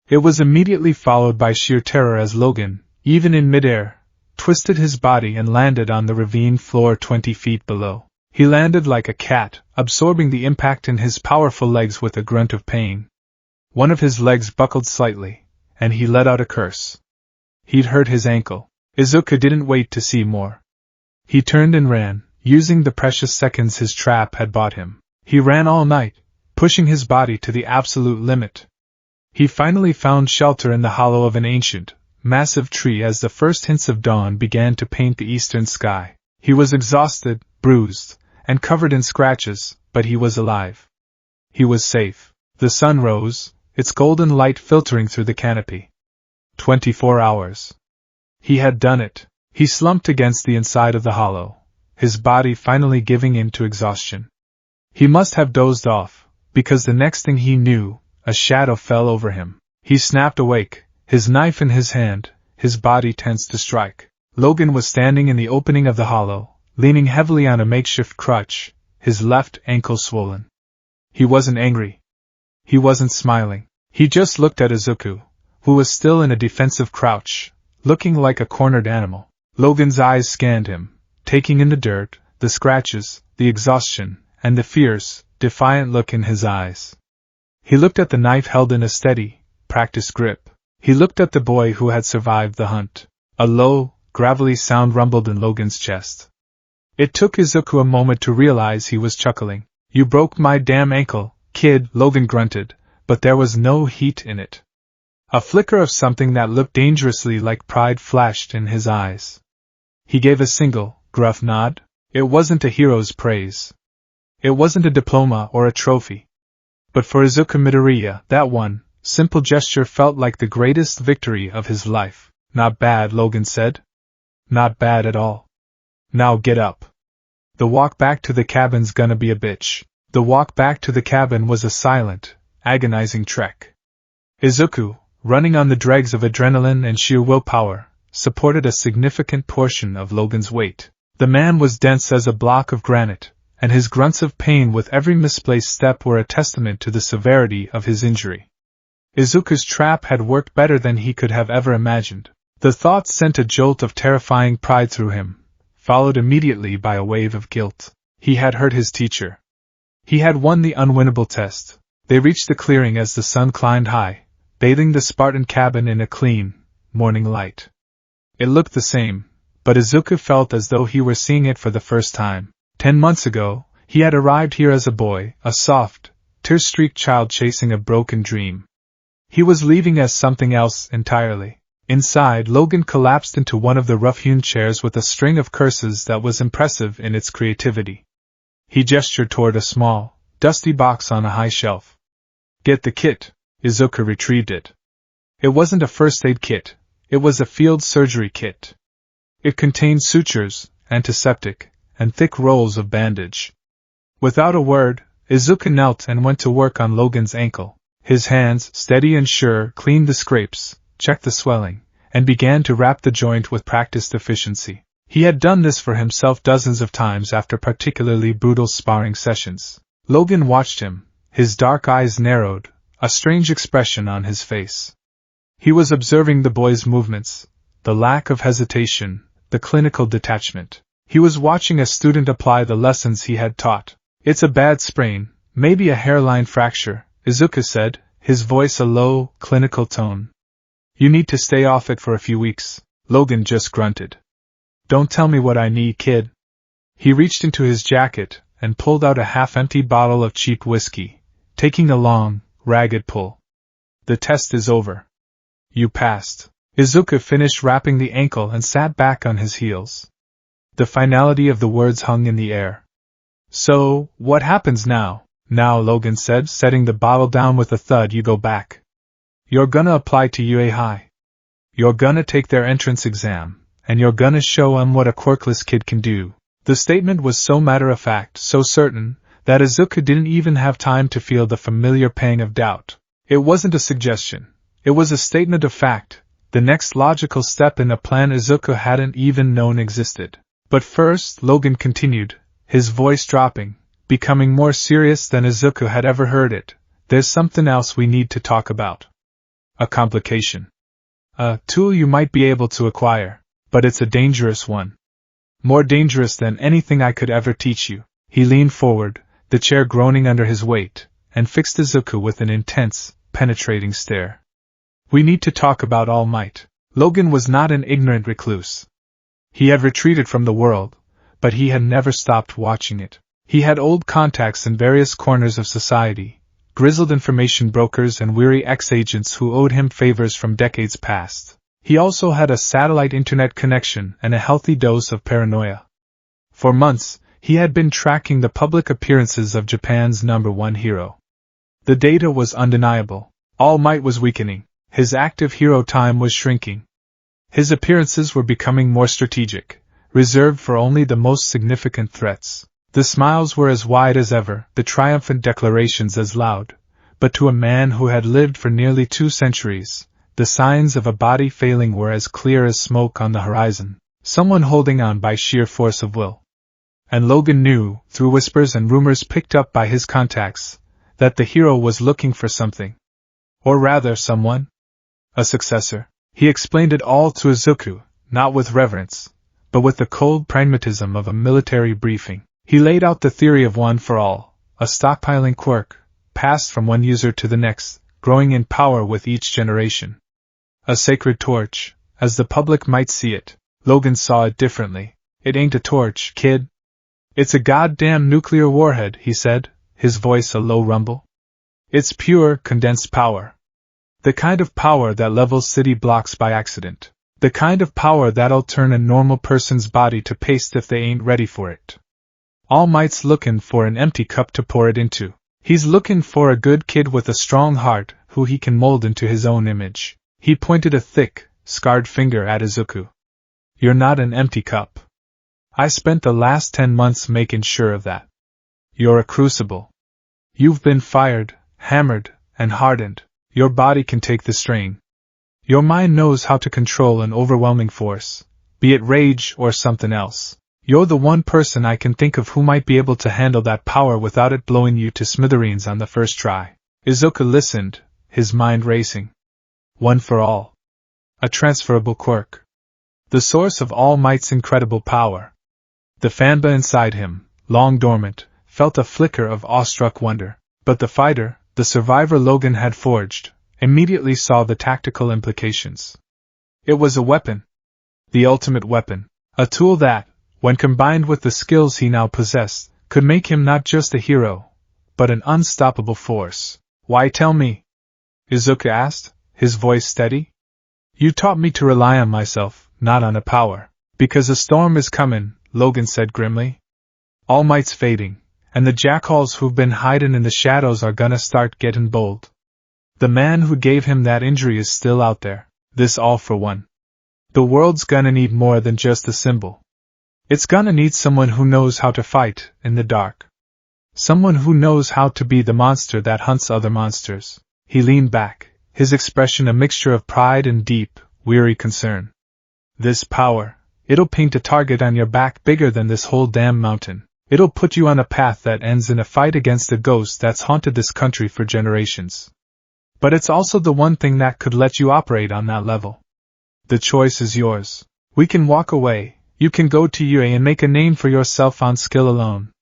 It was immediately followed by sheer terror as Logan, even in midair, twisted his body and landed on the ravine floor 20 feet below. He landed like a cat, absorbing the impact in his powerful legs with a grunt of pain. One of his legs buckled slightly, and he let out a curse. He'd hurt his ankle. Izuku didn't wait to see more. He turned and ran, using the precious seconds his trap had bought him. He ran all night, pushing his body to the absolute limit. He finally found shelter in the hollow of an ancient, massive tree as the first hints of dawn began to paint the eastern sky. He was exhausted, bruised, and covered in scratches, but he was alive. He was safe. The sun rose, its golden light filtering through the canopy. 24 hours. He had done it. He slumped against the inside of the hollow, his body finally giving in to exhaustion. He must have dozed off, because the next thing he knew, a shadow fell over him. He snapped awake, his knife in his hand, his body tense to strike. Logan was standing in the opening of the hollow, leaning heavily on a makeshift crutch, his left ankle swollen. He wasn't angry. He wasn't smiling. He just looked at Izuku, who was still in a defensive crouch, looking like a cornered animal. Logan's eyes scanned him, taking in the dirt, the scratches, the exhaustion, and the fierce, defiant look in his eyes. He looked at the knife held in a steady, practiced grip. He looked at the boy who had survived the hunt. A low, gravelly sound rumbled in Logan's chest. It took Izuku a moment to realize he was chuckling. "You broke my damn ankle, kid," Logan grunted, but there was no heat in it. A flicker of something that looked dangerously like pride flashed in his eyes. He gave a single, gruff nod. It wasn't a hero's praise. It wasn't a diploma or a trophy. But for Izuku Midoriya, that one, simple gesture felt like the greatest victory of his life. "Not bad," Logan said. "Not bad at all. Now get up. The walk back to the cabin's gonna be a bitch." The walk back to the cabin was a silent, agonizing trek. Izuku, running on the dregs of adrenaline and sheer willpower, supported a significant portion of Logan's weight. The man was dense as a block of granite, and his grunts of pain with every misplaced step were a testament to the severity of his injury. Izuku's trap had worked better than he could have ever imagined. The thought sent a jolt of terrifying pride through him, followed immediately by a wave of guilt. He had hurt his teacher. He had won the unwinnable test. They reached the clearing as the sun climbed high, bathing the Spartan cabin in a clean, morning light. It looked the same, but Izuku felt as though he were seeing it for the first time. 10 months ago, he had arrived here as a boy, a soft, tear-streaked child chasing a broken dream. He was leaving as something else entirely. Inside, Logan collapsed into one of the rough-hewn chairs with a string of curses that was impressive in its creativity. He gestured toward a small, dusty box on a high shelf. "Get the kit." Izuku retrieved it. It wasn't a first aid kit, it was a field surgery kit. It contained sutures, antiseptic, and thick rolls of bandage. Without a word, Izuku knelt and went to work on Logan's ankle. His hands, steady and sure, cleaned the scrapes, checked the swelling, and began to wrap the joint with practiced efficiency. He had done this for himself dozens of times after particularly brutal sparring sessions. Logan watched him, his dark eyes narrowed, a strange expression on his face. He was observing the boy's movements, the lack of hesitation, the clinical detachment. He was watching a student apply the lessons he had taught. "It's a bad sprain, maybe a hairline fracture," Izuku said, his voice a low, clinical tone. "You need to stay off it for a few weeks." Logan just grunted. "Don't tell me what I need, kid." He reached into his jacket and pulled out a half-empty bottle of cheap whiskey, taking a long, ragged pull. "The test is over. You passed." Izuku finished wrapping the ankle and sat back on his heels. The finality of the words hung in the air. "So, what happens now?" "Now," Logan said, setting the bottle down with a thud, "you go back. You're gonna apply to UA High. You're gonna take their entrance exam, and you're gonna show 'em what a quirkless kid can do." The statement was so matter-of-fact, so certain, that Izuku didn't even have time to feel the familiar pang of doubt. It wasn't a suggestion. It was a statement of fact, the next logical step in a plan Izuku hadn't even known existed. "But first," Logan continued, his voice dropping, becoming more serious than Izuku had ever heard it, "there's something else we need to talk about. A complication. A tool you might be able to acquire, but it's a dangerous one. More dangerous than anything I could ever teach you." He leaned forward, the chair groaning under his weight, and fixed Izuku with an intense, penetrating stare. "We need to talk about All Might." Logan was not an ignorant recluse. He had retreated from the world, but he had never stopped watching it. He had old contacts in various corners of society, grizzled information brokers and weary ex-agents who owed him favors from decades past. He also had a satellite internet connection and a healthy dose of paranoia. For months, he had been tracking the public appearances of Japan's #1 hero. The data was undeniable. All Might was weakening. His active hero time was shrinking. His appearances were becoming more strategic, reserved for only the most significant threats. The smiles were as wide as ever, the triumphant declarations as loud, but to a man who had lived for nearly 2 centuries, the signs of a body failing were as clear as smoke on the horizon, someone holding on by sheer force of will. And Logan knew, through whispers and rumors picked up by his contacts, that the hero was looking for something. Or rather someone. A successor. He explained it all to Izuku, not with reverence, but with the cold pragmatism of a military briefing. He laid out the theory of one for all, a stockpiling quirk, passed from one user to the next, growing in power with each generation. A sacred torch, as the public might see it. Logan saw it differently. It ain't a torch, kid. It's a goddamn nuclear warhead, he said, his voice a low rumble. It's pure, condensed power. The kind of power that levels city blocks by accident. The kind of power that'll turn a normal person's body to paste if they ain't ready for it. All Might's lookin' for an empty cup to pour it into. He's lookin' for a good kid with a strong heart who he can mold into his own image. He pointed a thick, scarred finger at Izuku. You're not an empty cup. I spent the last 10 months making sure of that. You're a crucible. You've been fired, hammered, and hardened. Your body can take the strain. Your mind knows how to control an overwhelming force, be it rage or something else. You're the one person I can think of who might be able to handle that power without it blowing you to smithereens on the first try. Izuku listened, his mind racing. One for all. A transferable quirk. The source of All Might's incredible power. The fanba inside him, long dormant, felt a flicker of awestruck wonder, but the fighter, the survivor Logan had forged, immediately saw the tactical implications. It was a weapon. The ultimate weapon. A tool that, when combined with the skills he now possessed, could make him not just a hero, but an unstoppable force. Why tell me? Izuku asked, his voice steady. You taught me to rely on myself, not on a power. Because a storm is coming, Logan said grimly. All Might's fading, and the jackhals who've been hiding in the shadows are gonna start getting bold. The man who gave him that injury is still out there, this all for one. The world's gonna need more than just a symbol. It's gonna need someone who knows how to fight in the dark. Someone who knows how to be the monster that hunts other monsters. He leaned back, his expression a mixture of pride and deep, weary concern. This power, it'll paint a target on your back bigger than this whole damn mountain. It'll put you on a path that ends in a fight against a ghost that's haunted this country for generations. But it's also the one thing that could let you operate on that level. The choice is yours. We can walk away. You can go to UA and make a name for yourself on skill alone.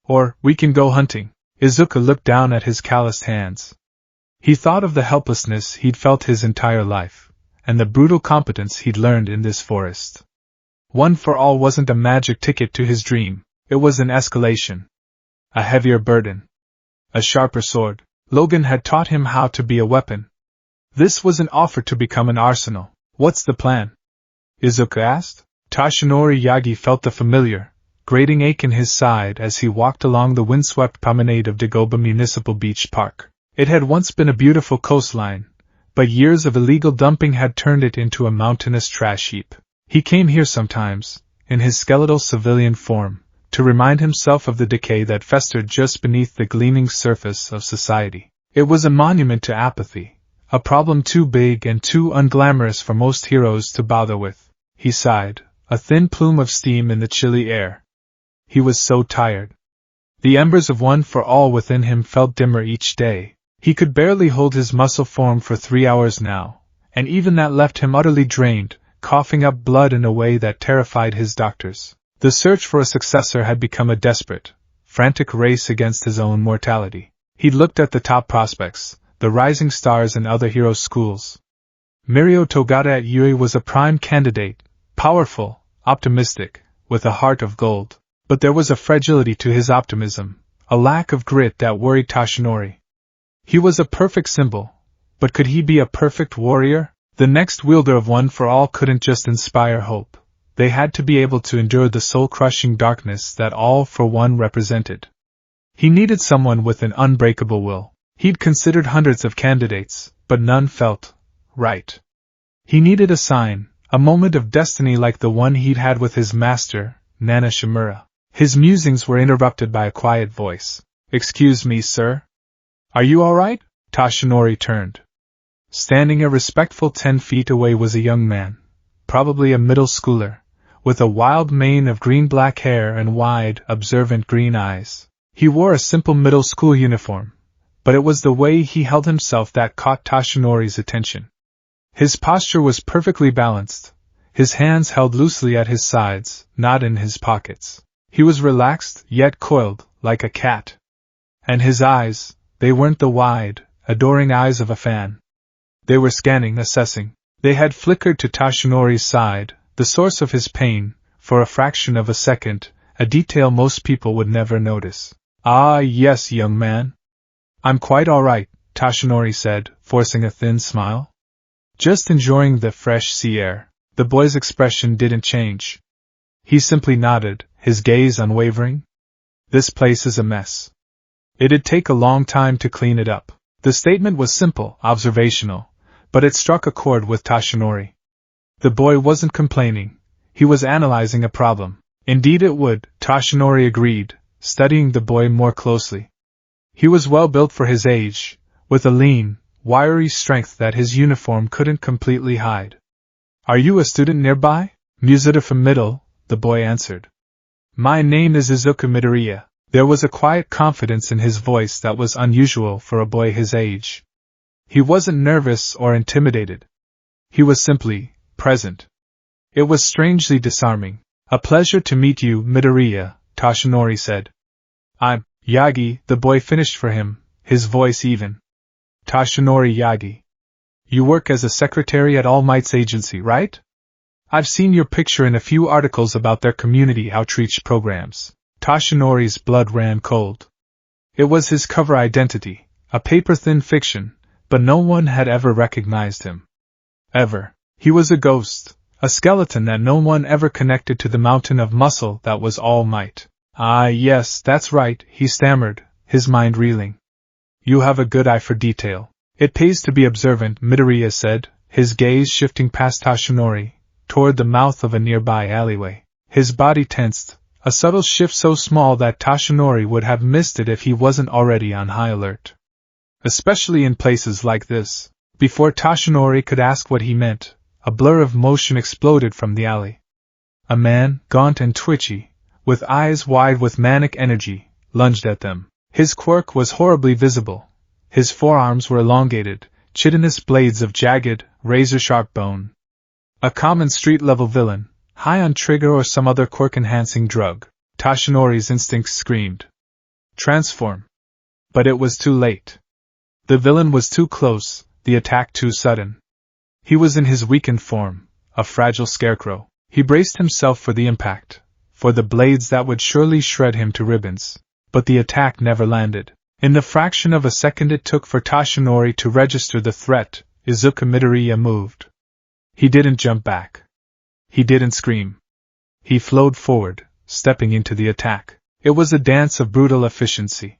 Or, we can go hunting. Izuku looked down at his calloused hands. He thought of the helplessness he'd felt his entire life, and the brutal competence he'd learned in this forest. One for all wasn't a magic ticket to his dream, it was an escalation. A heavier burden. A sharper sword. Logan had taught him how to be a weapon. This was an offer to become an arsenal. What's the plan? Izuku asked. Toshinori Yagi felt the familiar, grating ache in his side as he walked along the windswept promenade of Dagoba Municipal Beach Park. It had once been a beautiful coastline, but years of illegal dumping had turned it into a mountainous trash heap. He came here sometimes, in his skeletal civilian form, to remind himself of the decay that festered just beneath the gleaming surface of society. It was a monument to apathy, a problem too big and too unglamorous for most heroes to bother with. He sighed, a thin plume of steam in the chilly air. He was so tired. The embers of one for all within him felt dimmer each day. He could barely hold his muscle form for 3 hours now, and even that left him utterly drained, coughing up blood in a way that terrified his doctors. The search for a successor had become a desperate, frantic race against his own mortality. He'd looked at the top prospects, the rising stars in other heroes' schools. Mirio Togata at UA was a prime candidate, powerful, optimistic, with a heart of gold. But there was a fragility to his optimism, a lack of grit that worried Toshinori. He was a perfect symbol, but could he be a perfect warrior? The next wielder of One for All couldn't just inspire hope. They had to be able to endure the soul-crushing darkness that All for One represented. He needed someone with an unbreakable will. He'd considered hundreds of candidates, but none felt right. He needed a sign, A moment of destiny like the one he'd had with his master, Nana Shimura. His musings were interrupted by a quiet voice. "Excuse me, sir? Are you all right?" Toshinori turned. Standing a respectful 10 feet away was a young man, probably a middle schooler, with a wild mane of green-black hair and wide, observant green eyes. He wore a simple middle school uniform, but it was the way he held himself that caught Toshinori's attention. His posture was perfectly balanced, his hands held loosely at his sides, not in his pockets. He was relaxed, yet coiled, like a cat. And his eyes, they weren't the wide, adoring eyes of a fan. They were scanning, assessing. They had flickered to Toshinori's side, the source of his pain, for a fraction of a second, a detail most people would never notice. "Ah, yes, young man. I'm quite all right," Toshinori said, forcing a thin smile. "Just enjoying the fresh sea air." The boy's expression didn't change. He simply nodded, his gaze unwavering. "This place is a mess. It'd take a long time to clean it up." The statement was simple, observational, but it struck a chord with Toshinori. The boy wasn't complaining, he was analyzing a problem. Indeed it would, Toshinori agreed, studying the boy more closely. He was well built for his age, with a lean, wiry strength that his uniform couldn't completely hide. "Are you a student nearby?" "Musuda from Middle," the boy answered. "My name is Izuku Midoriya." There was a quiet confidence in his voice that was unusual for a boy his age. He wasn't nervous or intimidated. He was simply present. It was strangely disarming. "A pleasure to meet you, Midoriya," Toshinori said. "I'm Yagi," the boy finished for him, his voice even. "Toshinori Yagi. You work as a secretary at All Might's agency, right? I've seen your picture in a few articles about their community outreach programs." Toshinori's blood ran cold. It was his cover identity, a paper-thin fiction, but no one had ever recognized him. Ever. He was a ghost, a skeleton that no one ever connected to the mountain of muscle that was All Might. "Ah, yes, that's right," he stammered, his mind reeling. "You have a good eye for detail. It pays to be observant," Midoriya said, his gaze shifting past Toshinori, toward the mouth of a nearby alleyway. His body tensed, a subtle shift so small that Toshinori would have missed it if he wasn't already on high alert. Especially in places like this. Before Toshinori could ask what he meant, a blur of motion exploded from the alley. A man, gaunt and twitchy, with eyes wide with manic energy, lunged at them. His quirk was horribly visible. His forearms were elongated, chitinous blades of jagged, razor-sharp bone. A common street-level villain, high on trigger or some other quirk-enhancing drug. Toshinori's instincts screamed. Transform. But it was too late. The villain was too close, the attack too sudden. He was in his weakened form, a fragile scarecrow. He braced himself for the impact, for the blades that would surely shred him to ribbons. But the attack never landed. In the fraction of a second it took for Toshinori to register the threat, Izuku Midoriya moved. He didn't jump back. He didn't scream. He flowed forward, stepping into the attack. It was a dance of brutal efficiency.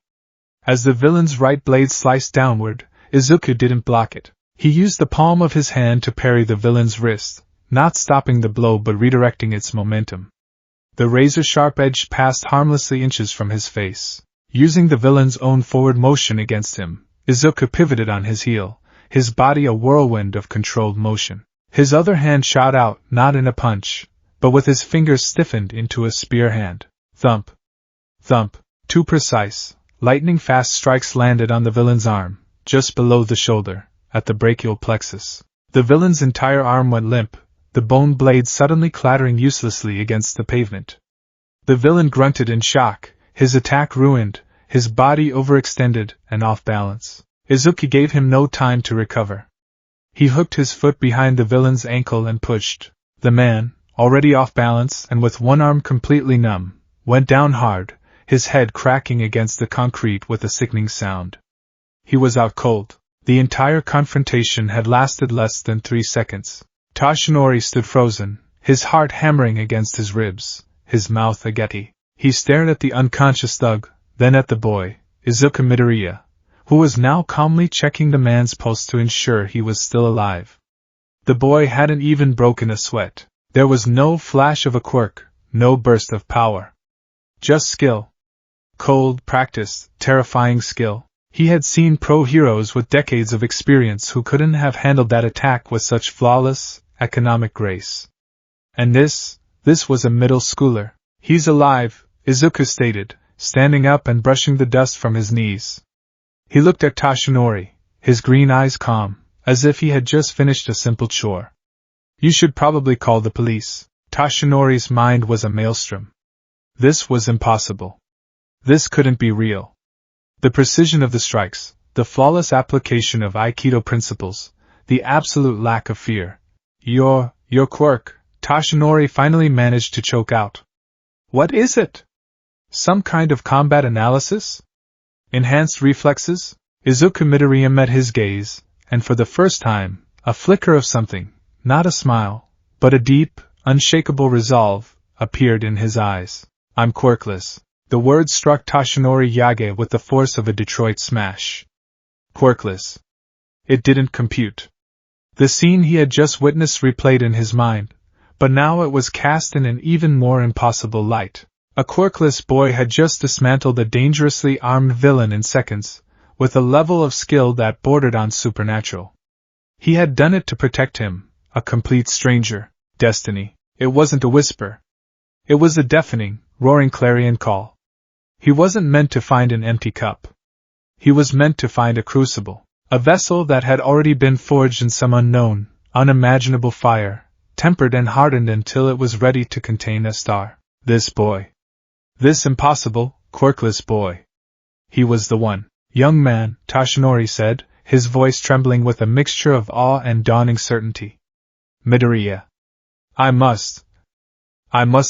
As the villain's right blade sliced downward, Izuku didn't block it. He used the palm of his hand to parry the villain's wrist, not stopping the blow but redirecting its momentum. The razor-sharp edge passed harmlessly inches from his face. Using the villain's own forward motion against him, Izuku pivoted on his heel, his body a whirlwind of controlled motion. His other hand shot out, not in a punch, but with his fingers stiffened into a spear hand. Thump. Thump. Too precise, lightning-fast strikes landed on the villain's arm, just below the shoulder, at the brachial plexus. The villain's entire arm went limp, the bone blade suddenly clattering uselessly against the pavement. The villain grunted in shock, his attack ruined, his body overextended and off balance. Izuku gave him no time to recover. He hooked his foot behind the villain's ankle and pushed. The man, already off balance and with one arm completely numb, went down hard, his head cracking against the concrete with a sickening sound. He was out cold. The entire confrontation had lasted less than 3 seconds. Toshinori stood frozen, his heart hammering against his ribs, his mouth agape. He stared at the unconscious thug, then at the boy, Izuku Midoriya, who was now calmly checking the man's pulse to ensure he was still alive. The boy hadn't even broken a sweat. There was no flash of a quirk, no burst of power. Just skill. Cold, practiced, terrifying skill. He had seen pro heroes with decades of experience who couldn't have handled that attack with such flawless, economic grace. And this was a middle schooler. He's alive, Izuku stated, standing up and brushing the dust from his knees. He looked at Tashinori, his green eyes calm, as if he had just finished a simple chore. You should probably call the police. Tashinori's mind was a maelstrom. This was impossible. This couldn't be real. The precision of the strikes, the flawless application of Aikido principles, the absolute lack of fear. Your quirk, Tashinori finally managed to choke out. What is it? Some kind of combat analysis? Enhanced reflexes? Izuku Midoriya met his gaze, and for the first time, a flicker of something, not a smile, but a deep, unshakable resolve, appeared in his eyes. I'm quirkless. The words struck Tashinori Yage with the force of a Detroit smash. Quirkless. It didn't compute. The scene he had just witnessed replayed in his mind, but now it was cast in an even more impossible light. A quirkless boy had just dismantled a dangerously armed villain in seconds, with a level of skill that bordered on supernatural. He had done it to protect him, a complete stranger. Destiny. It wasn't a whisper. It was a deafening, roaring clarion call. He wasn't meant to find an empty cup. He was meant to find a crucible, a vessel that had already been forged in some unknown, unimaginable fire, tempered and hardened until it was ready to contain a star. This boy. This impossible, quirkless boy. He was the one. Young man, Tashinori said, his voice trembling with a mixture of awe and dawning certainty. Midoriya. I must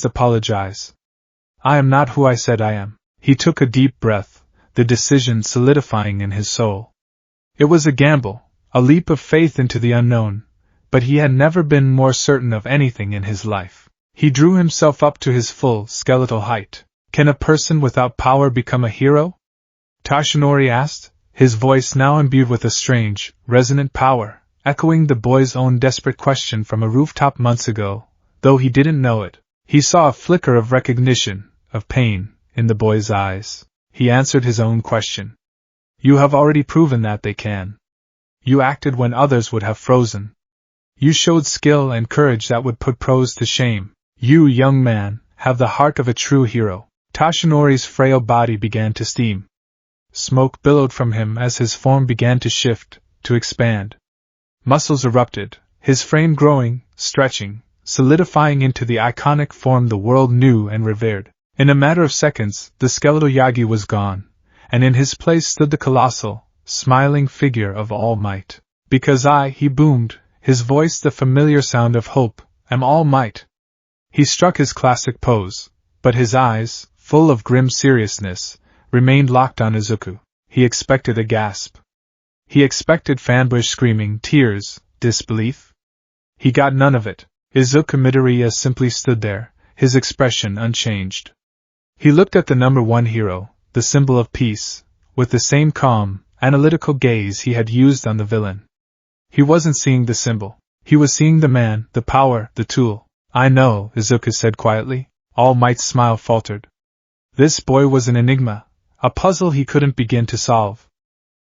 apologize. I am not who I said I am. He took a deep breath, the decision solidifying in his soul. It was a gamble, a leap of faith into the unknown, but he had never been more certain of anything in his life. He drew himself up to his full, skeletal height. Can a person without power become a hero? Tashinori asked, his voice now imbued with a strange, resonant power, echoing the boy's own desperate question from a rooftop months ago, though he didn't know it. He saw a flicker of recognition, of pain, in the boy's eyes. He answered his own question. You have already proven that they can. You acted when others would have frozen. You showed skill and courage that would put pros to shame. You, young man, have the heart of a true hero. Tashinori's frail body began to steam. Smoke billowed from him as his form began to shift, to expand. Muscles erupted, his frame growing, stretching, solidifying into the iconic form the world knew and revered. In a matter of seconds, the skeletal Yagi was gone, and in his place stood the colossal, smiling figure of All Might. Because he boomed, his voice the familiar sound of hope, am All Might. He struck his classic pose, but his eyes, full of grim seriousness, remained locked on Izuku. He expected a gasp. He expected fanboyish screaming, tears, disbelief. He got none of it. Izuku Midoriya simply stood there, his expression unchanged. He looked at the number one hero, the symbol of peace, with the same calm, analytical gaze he had used on the villain. He wasn't seeing the symbol. He was seeing the man, the power, the tool. I know, Izuku said quietly. All Might's smile faltered. This boy was an enigma, a puzzle he couldn't begin to solve.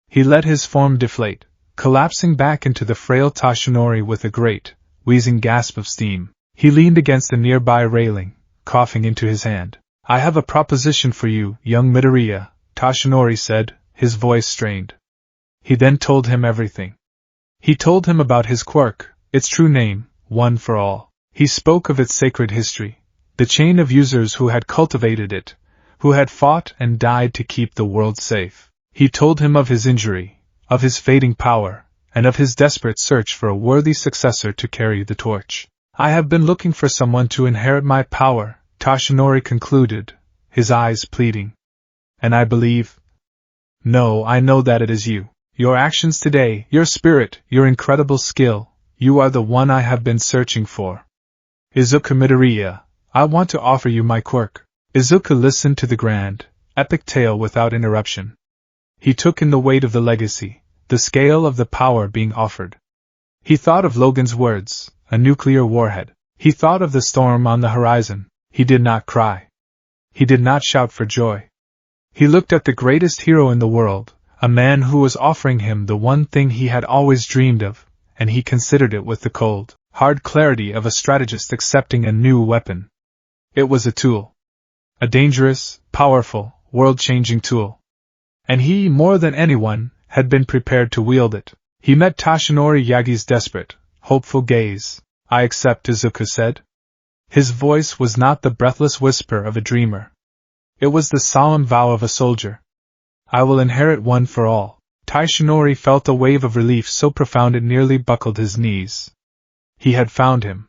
He let his form deflate, collapsing back into the frail Tashinori with a great, wheezing gasp of steam. He leaned against a nearby railing, coughing into his hand. I have a proposition for you, young Midoriya, Tashinori said, his voice strained. He then told him everything. He told him about his quirk, its true name, One for All. He spoke of its sacred history, the chain of users who had cultivated it, who had fought and died to keep the world safe. He told him of his injury, of his fading power, and of his desperate search for a worthy successor to carry the torch. I have been looking for someone to inherit my power, Tashinori concluded, his eyes pleading. And I believe... No, I know that it is you. Your actions today, your spirit, your incredible skill, you are the one I have been searching for. Izuku Midoriya, I want to offer you my quirk. Izuku listened to the grand, epic tale without interruption. He took in the weight of the legacy, the scale of the power being offered. He thought of Logan's words, a nuclear warhead. He thought of the storm on the horizon. He did not cry. He did not shout for joy. He looked at the greatest hero in the world, a man who was offering him the one thing he had always dreamed of, and he considered it with the cold, hard clarity of a strategist accepting a new weapon. It was a tool. A dangerous, powerful, world-changing tool. And he, more than anyone, had been prepared to wield it. He met Toshinori Yagi's desperate, hopeful gaze. "I accept," Izuku said. His voice was not the breathless whisper of a dreamer. It was the solemn vow of a soldier. "I will inherit one for all." Toshinori felt a wave of relief so profound it nearly buckled his knees. He had found him.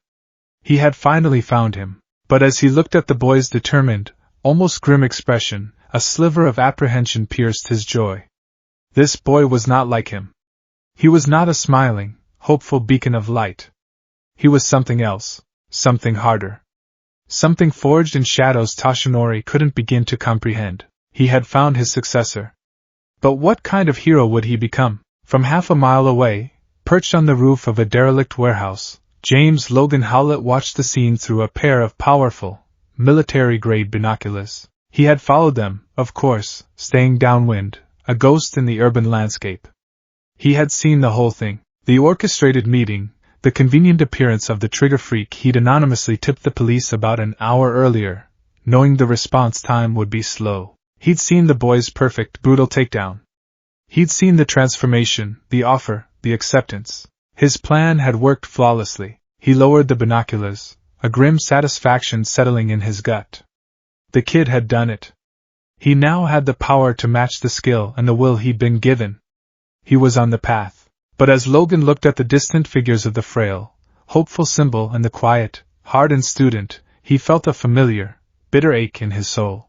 He had finally found him. But as he looked at the boy's determined, almost grim expression, a sliver of apprehension pierced his joy. This boy was not like him. He was not a smiling, hopeful beacon of light. He was something else, something harder. Something forged in shadows Toshinori couldn't begin to comprehend. He had found his successor. But what kind of hero would he become? From half a mile away, perched on the roof of a derelict warehouse, James Logan Howlett watched the scene through a pair of powerful, military-grade binoculars. He had followed them, of course, staying downwind, a ghost in the urban landscape. He had seen the whole thing. The orchestrated meeting, the convenient appearance of the trigger freak he'd anonymously tipped the police about an hour earlier, knowing the response time would be slow. He'd seen the boy's perfect, brutal takedown. He'd seen the transformation, the offer, the acceptance. His plan had worked flawlessly. He lowered the binoculars, a grim satisfaction settling in his gut. The kid had done it. He now had the power to match the skill and the will he'd been given. He was on the path. But as Logan looked at the distant figures of the frail, hopeful symbol and the quiet, hardened student, he felt a familiar, bitter ache in his soul.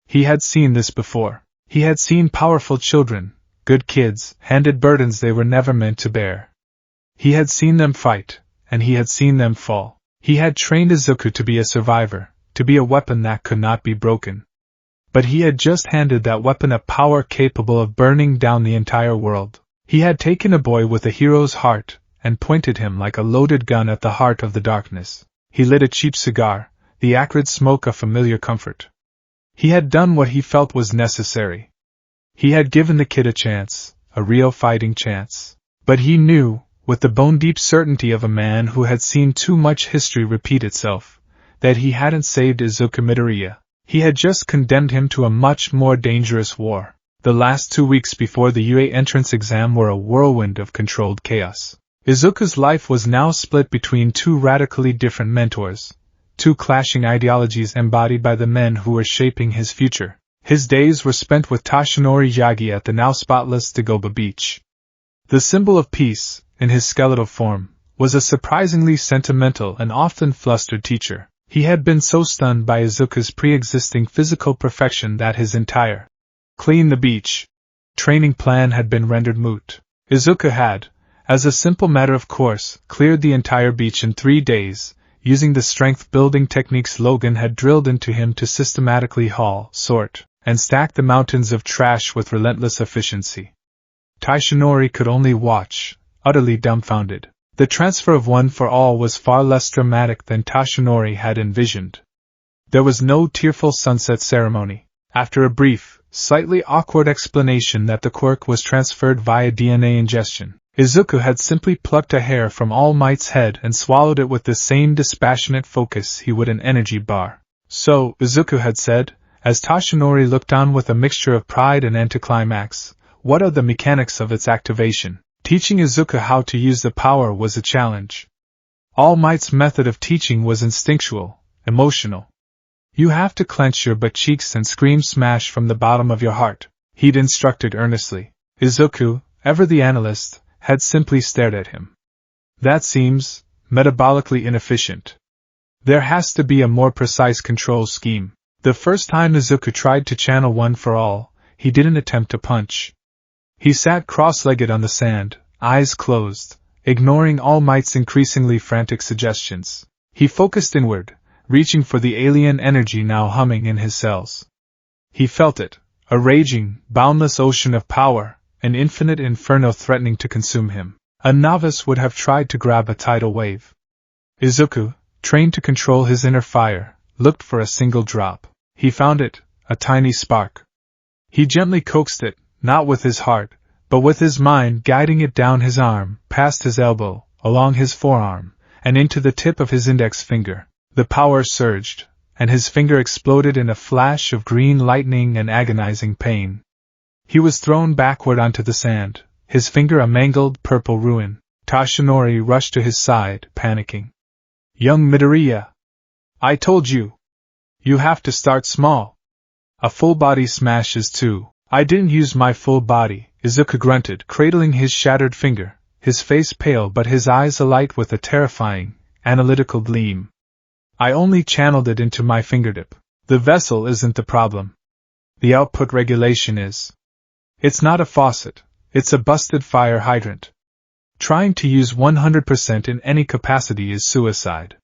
He had seen this before. He had seen powerful children, good kids, handed burdens they were never meant to bear. He had seen them fight, and he had seen them fall. He had trained Izuku to be a survivor, to be a weapon that could not be broken. But he had just handed that weapon a power capable of burning down the entire world. He had taken a boy with a hero's heart, and pointed him like a loaded gun at the heart of the darkness. He lit a cheap cigar, the acrid smoke a familiar comfort. He had done what he felt was necessary. He had given the kid a chance, a real fighting chance. But he knew, with the bone-deep certainty of a man who had seen too much history repeat itself, that he hadn't saved Izuku Midoriya. He had just condemned him to a much more dangerous war. The last 2 weeks before the UA entrance exam were a whirlwind of controlled chaos. Izuku's life was now split between two radically different mentors, two clashing ideologies embodied by the men who were shaping his future. His days were spent with Toshinori Yagi at the now spotless Dagoba beach. The symbol of peace, in his skeletal form, was a surprisingly sentimental and often flustered teacher. He had been so stunned by Izuku's pre-existing physical perfection that his entire clean the beach training plan had been rendered moot. Izuku had, as a simple matter of course, cleared the entire beach in 3 days, using the strength-building techniques Logan had drilled into him to systematically haul, sort, and stack the mountains of trash with relentless efficiency. Toshinori could only watch, utterly dumbfounded. The transfer of One for All was far less dramatic than Toshinori had envisioned. There was no tearful sunset ceremony. After a brief, slightly awkward explanation that the quirk was transferred via DNA ingestion, Izuku had simply plucked a hair from All Might's head and swallowed it with the same dispassionate focus he would an energy bar. So, Izuku had said, as Toshinori looked on with a mixture of pride and anticlimax, what are the mechanics of its activation? Teaching Izuku how to use the power was a challenge. All Might's method of teaching was instinctual, emotional. You have to clench your butt cheeks and scream smash from the bottom of your heart, he'd instructed earnestly. Izuku, ever the analyst, had simply stared at him. That seems metabolically inefficient. There has to be a more precise control scheme. The first time Izuku tried to channel One for All, he didn't attempt to punch. He sat cross-legged on the sand, eyes closed, ignoring All Might's increasingly frantic suggestions. He focused inward, reaching for the alien energy now humming in his cells. He felt it, a raging, boundless ocean of power, an infinite inferno threatening to consume him. A novice would have tried to grab a tidal wave. Izuku, trained to control his inner fire, looked for a single drop. He found it, a tiny spark. He gently coaxed it, not with his heart, but with his mind, guiding it down his arm, past his elbow, along his forearm, and into the tip of his index finger. The power surged, and his finger exploded in a flash of green lightning and agonizing pain. He was thrown backward onto the sand, his finger a mangled purple ruin. Tashinori rushed to his side, panicking. Young Midoriya! I told you! You have to start small. A full body smash is too. I didn't use my full body, Izuku grunted, cradling his shattered finger, his face pale but his eyes alight with a terrifying, analytical gleam. I only channeled it into my fingertip. The vessel isn't the problem. The output regulation is. It's not a faucet, it's a busted fire hydrant. Trying to use 100% in any capacity is suicide.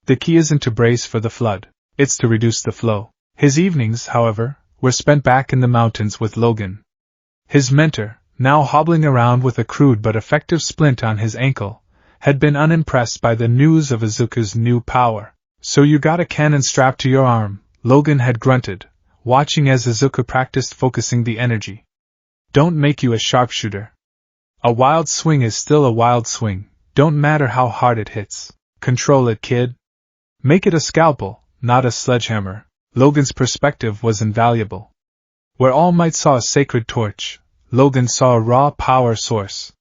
The key isn't to brace for the flood, it's to reduce the flow. His evenings, however, were spent back in the mountains with Logan. His mentor, now hobbling around with a crude but effective splint on his ankle, had been unimpressed by the news of Izuku's new power. So you got a cannon strapped to your arm, Logan had grunted, watching as Izuku practiced focusing the energy. Don't make you a sharpshooter. A wild swing is still a wild swing, don't matter how hard it hits. Control it, kid. Make it a scalpel, not a sledgehammer. Logan's perspective was invaluable. Where All Might saw a sacred torch, Logan saw a raw power source.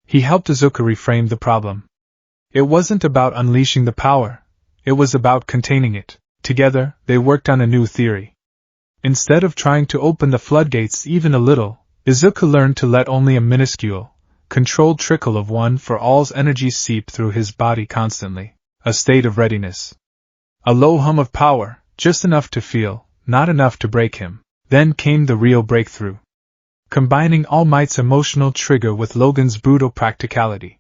He helped Izuku reframe the problem. It wasn't about unleashing the power, it was about containing it. Together, they worked on a new theory. Instead of trying to open the floodgates even a little, Izuku learned to let only a minuscule, controlled trickle of one for all's energy seep through his body constantly, a state of readiness. A low hum of power, just enough to feel, not enough to break him. Then came the real breakthrough. Combining All Might's emotional trigger with Logan's brutal practicality.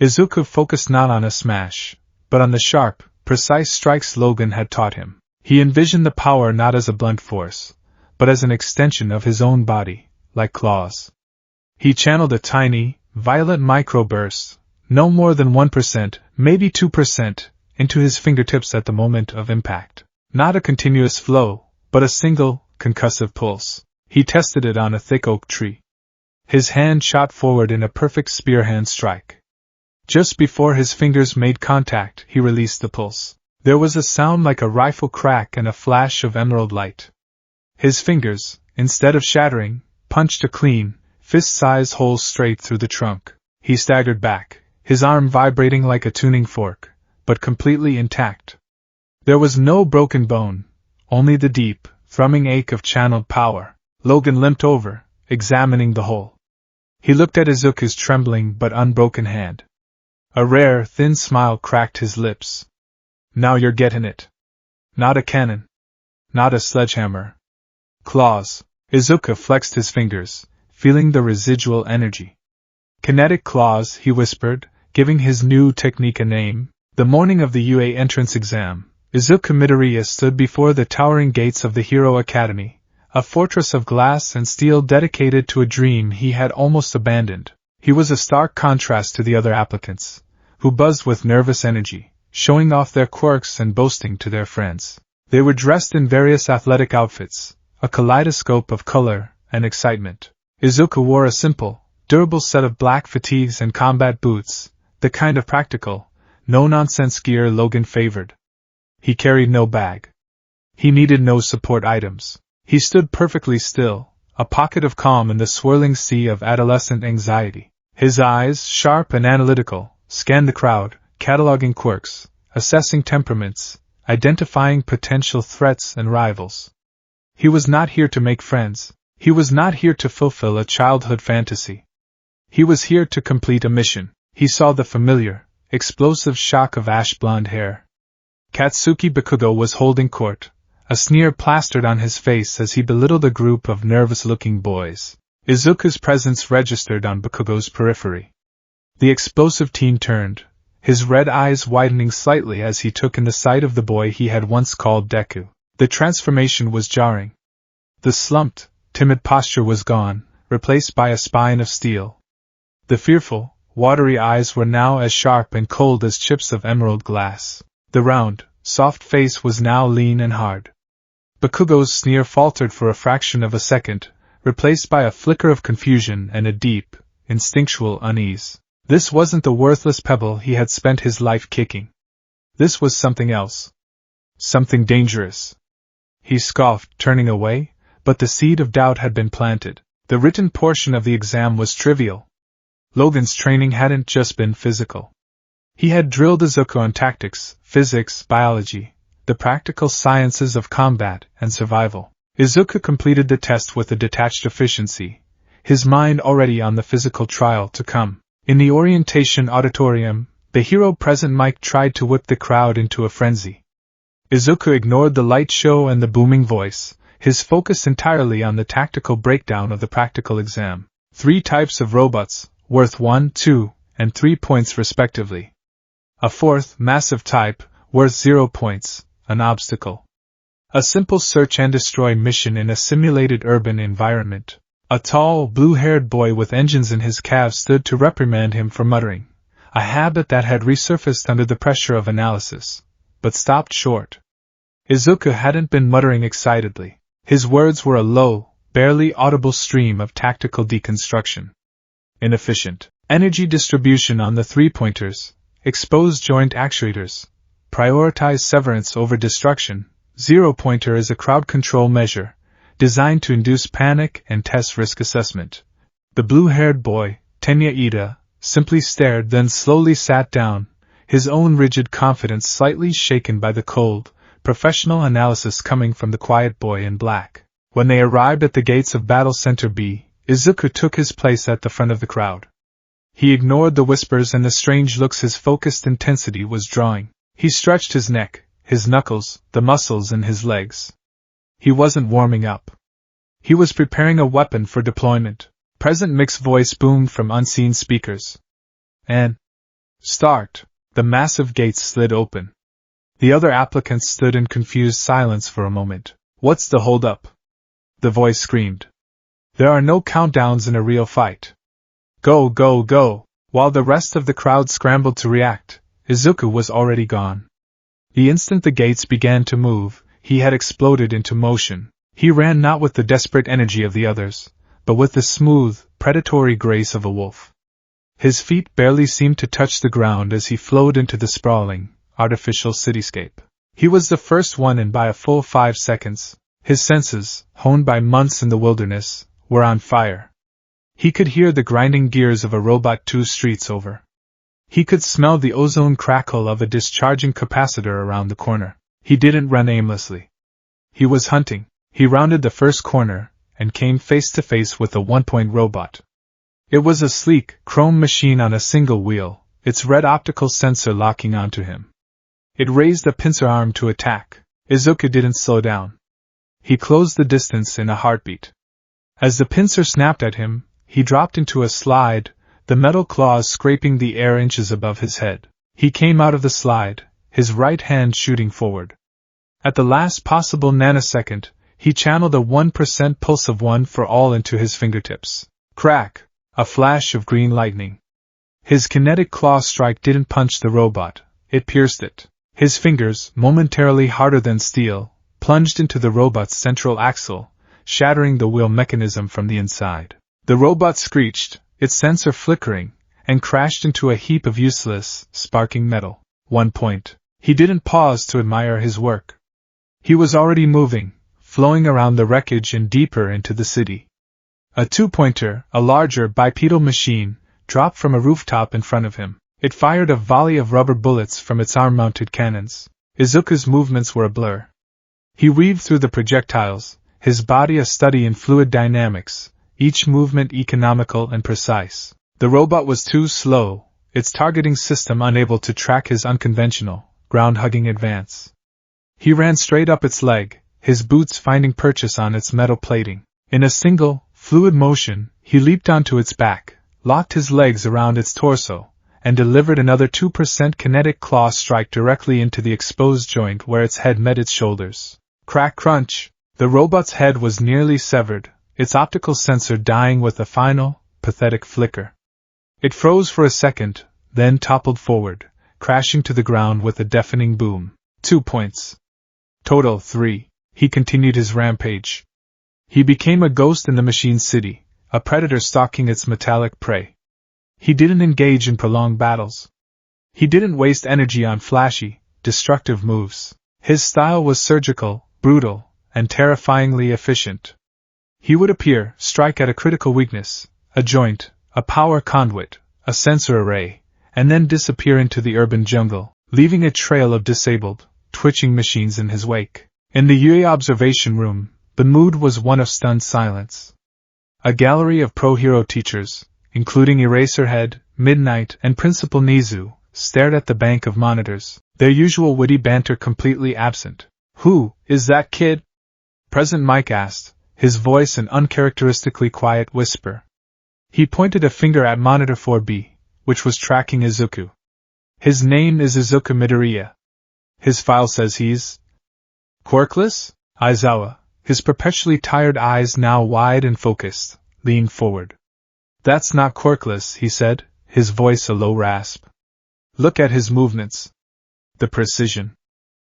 Izuku focused not on a smash, but on the sharp, precise strikes Logan had taught him. He envisioned the power not as a blunt force, but as an extension of his own body, like claws. He channeled a tiny, violent microburst, no more than 1%, maybe 2%, into his fingertips at the moment of impact. Not a continuous flow, but a single, concussive pulse. He tested it on a thick oak tree. His hand shot forward in a perfect spearhand strike. Just before his fingers made contact, he released the pulse. There was a sound like a rifle crack and a flash of emerald light. His fingers, instead of shattering, punched a clean, fist-sized hole straight through the trunk. He staggered back, his arm vibrating like a tuning fork, but completely intact. There was no broken bone, only the deep, thrumming ache of channeled power. Logan limped over, examining the hole. He looked at Izuku's trembling but unbroken hand. A rare, thin smile cracked his lips. Now you're getting it. Not a cannon. Not a sledgehammer. Claws. Izuku flexed his fingers, feeling the residual energy. Kinetic claws, he whispered, giving his new technique a name. The morning of the UA entrance exam, Izuku Midoriya stood before the towering gates of the Hero Academy, a fortress of glass and steel dedicated to a dream he had almost abandoned. He was a stark contrast to the other applicants, who buzzed with nervous energy, showing off their quirks and boasting to their friends. They were dressed in various athletic outfits, a kaleidoscope of color and excitement. Izuku wore a simple, durable set of black fatigues and combat boots, the kind of practical, no-nonsense gear Logan favored. He carried no bag. He needed no support items. He stood perfectly still, a pocket of calm in the swirling sea of adolescent anxiety. His eyes, sharp and analytical, scanned the crowd, cataloging quirks, assessing temperaments, identifying potential threats and rivals. He was not here to make friends. He was not here to fulfill a childhood fantasy. He was here to complete a mission. He saw the familiar, explosive shock of ash-blonde hair. Katsuki Bakugo was holding court, a sneer plastered on his face as he belittled a group of nervous-looking boys. Izuku's presence registered on Bakugo's periphery. The explosive teen turned, his red eyes widening slightly as he took in the sight of the boy he had once called Deku. The transformation was jarring. The slumped, timid posture was gone, replaced by a spine of steel. The fearful, watery eyes were now as sharp and cold as chips of emerald glass. The round, soft face was now lean and hard. Bakugo's sneer faltered for a fraction of a second, replaced by a flicker of confusion and a deep, instinctual unease. This wasn't the worthless pebble he had spent his life kicking. This was something else. Something dangerous. He scoffed, turning away, but the seed of doubt had been planted. The written portion of the exam was trivial. Logan's training hadn't just been physical. He had drilled Izuku on tactics, physics, biology, the practical sciences of combat and survival. Izuku completed the test with a detached efficiency, his mind already on the physical trial to come. In the orientation auditorium, the hero present Mike tried to whip the crowd into a frenzy. Izuku ignored the light show and the booming voice, his focus entirely on the tactical breakdown of the practical exam. 3 types of robots, worth 1, 2, and 3 points respectively. A 4th, massive type, worth 0 points, an obstacle. A simple search and destroy mission in a simulated urban environment. A tall, blue-haired boy with engines in his calves stood to reprimand him for muttering, a habit that had resurfaced under the pressure of analysis, but stopped short. Izuku hadn't been muttering excitedly. His words were a low, barely audible stream of tactical deconstruction. Inefficient. Energy distribution on the 3-pointers, expose joint actuators, prioritize severance over destruction. 0-pointer is a crowd control measure, designed to induce panic and test risk assessment. The blue-haired boy, Tenya Ida, simply stared, then slowly sat down, his own rigid confidence slightly shaken by the cold, professional analysis coming from the quiet boy in black. When they arrived at the gates of Battle Center B, Izuku took his place at the front of the crowd. He ignored the whispers and the strange looks his focused intensity was drawing. He stretched his neck, his knuckles, the muscles in his legs. He wasn't warming up. He was preparing a weapon for deployment. Present Mick's voice boomed from unseen speakers. And start. The massive gates slid open. The other applicants stood in confused silence for a moment. What's the hold-up? The voice screamed. There are no countdowns in a real fight. Go, go, go! While the rest of the crowd scrambled to react, Izuku was already gone. The instant the gates began to move, he had exploded into motion. He ran not with the desperate energy of the others, but with the smooth, predatory grace of a wolf. His feet barely seemed to touch the ground as he flowed into the sprawling, artificial cityscape. He was the first one in by a full 5 seconds. His senses, honed by months in the wilderness, were on fire. He could hear the grinding gears of a robot 2 streets over. He could smell the ozone crackle of a discharging capacitor around the corner. He didn't run aimlessly. He was hunting. He rounded the first corner, and came face to face with a 1-point robot. It was a sleek, chrome machine on a single wheel, its red optical sensor locking onto him. It raised a pincer arm to attack. Izuku didn't slow down. He closed the distance in a heartbeat. As the pincer snapped at him, he dropped into a slide, the metal claws scraping the air inches above his head. He came out of the slide, his right hand shooting forward. At the last possible nanosecond, he channeled a 1% pulse of 1 for all into his fingertips. Crack! A flash of green lightning. His kinetic claw strike didn't punch the robot, it pierced it. His fingers, momentarily harder than steel, plunged into the robot's central axle, shattering the wheel mechanism from the inside. The robot screeched, its sensor flickering, and crashed into a heap of useless, sparking metal. 1 point. He didn't pause to admire his work. He was already moving, flowing around the wreckage and deeper into the city. A 2-pointer, a larger bipedal machine, dropped from a rooftop in front of him. It fired a volley of rubber bullets from its arm-mounted cannons. Izuku's movements were a blur. He weaved through the projectiles, his body a study in fluid dynamics, each movement economical and precise. The robot was too slow, its targeting system unable to track his unconventional, ground-hugging advance. He ran straight up its leg, his boots finding purchase on its metal plating. In a single, fluid motion, he leaped onto its back, locked his legs around its torso, and delivered another 2% kinetic claw strike directly into the exposed joint where its head met its shoulders. Crack crunch! The robot's head was nearly severed, its optical sensor dying with a final, pathetic flicker. It froze for a second, then toppled forward, crashing to the ground with a deafening boom. 2 points. Total 3. He continued his rampage. He became a ghost in the machine city, a predator stalking its metallic prey. He didn't engage in prolonged battles. He didn't waste energy on flashy, destructive moves. His style was surgical, brutal, and terrifyingly efficient. He would appear, strike at a critical weakness, a joint, a power conduit, a sensor array, and then disappear into the urban jungle, leaving a trail of disabled, twitching machines in his wake. In the UE observation room, the mood was one of stunned silence. A gallery of pro-hero teachers, including Eraserhead, Midnight, and Principal Nizu, stared at the bank of monitors, their usual witty banter completely absent. "Who is that kid?" President Mike asked, his voice an uncharacteristically quiet whisper. He pointed a finger at monitor 4B, which was tracking Izuku. "His name is Izuku Midoriya. His file says he's quirkless?" Aizawa, his perpetually tired eyes now wide and focused, leaned forward. "That's not quirkless," he said, his voice a low rasp. "Look at his movements. The precision.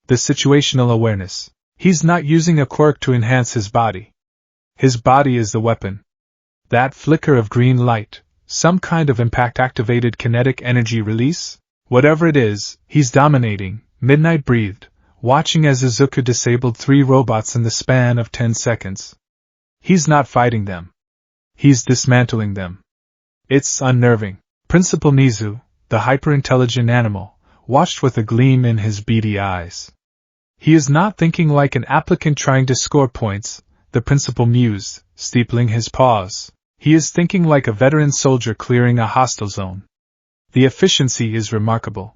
The situational awareness. He's not using a quirk to enhance his body. His body is the weapon. That flicker of green light, some kind of impact-activated kinetic energy release? Whatever it is, he's dominating," Midnight breathed, watching as Izuku disabled 3 robots in the span of 10 seconds. "He's not fighting them. He's dismantling them. It's unnerving." Principal Nizu, the hyper-intelligent animal, watched with a gleam in his beady eyes. "He is not thinking like an applicant trying to score points," the principal mused, steepling his paws. "He is thinking like a veteran soldier clearing a hostile zone. The efficiency is remarkable.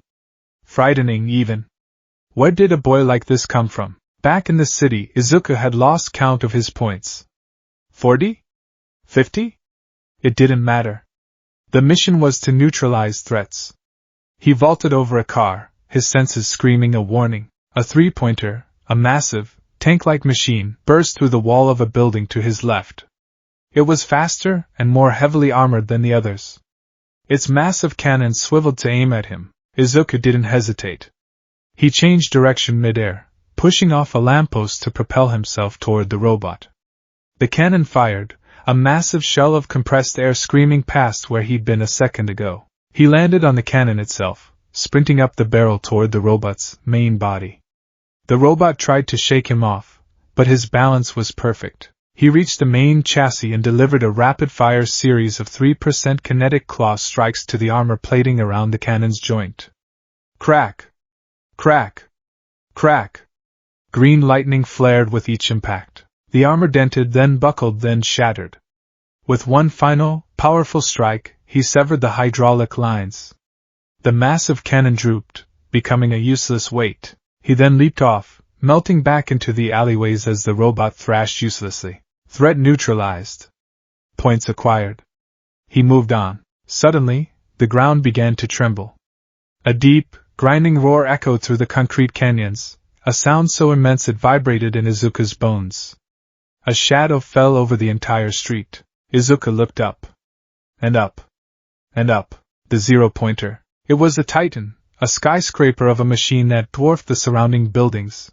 Frightening, even. Where did a boy like this come from?" Back in the city, Izuku had lost count of his points. 40? 50? It didn't matter. The mission was to neutralize threats. He vaulted over a car, his senses screaming a warning. A 3-pointer, a massive, tank-like machine, burst through the wall of a building to his left. It was faster and more heavily armored than the others. Its massive cannon swiveled to aim at him. Izuku didn't hesitate. He changed direction midair, pushing off a lamppost to propel himself toward the robot. The cannon fired, a massive shell of compressed air screaming past where he'd been a second ago. He landed on the cannon itself, sprinting up the barrel toward the robot's main body. The robot tried to shake him off, but his balance was perfect. He reached the main chassis and delivered a rapid-fire series of 3% kinetic claw strikes to the armor plating around the cannon's joint. Crack! Crack! Crack! Green lightning flared with each impact. The armor dented, then buckled, then shattered. With one final, powerful strike, he severed the hydraulic lines. The massive cannon drooped, becoming a useless weight. He then leaped off, melting back into the alleyways as the robot thrashed uselessly. Threat neutralized. Points acquired. He moved on. Suddenly, the ground began to tremble. A deep, grinding roar echoed through the concrete canyons, a sound so immense it vibrated in Izuku's bones. A shadow fell over the entire street. Izuku looked up. And up. And up. The 0-pointer. It was a titan, a skyscraper of a machine that dwarfed the surrounding buildings.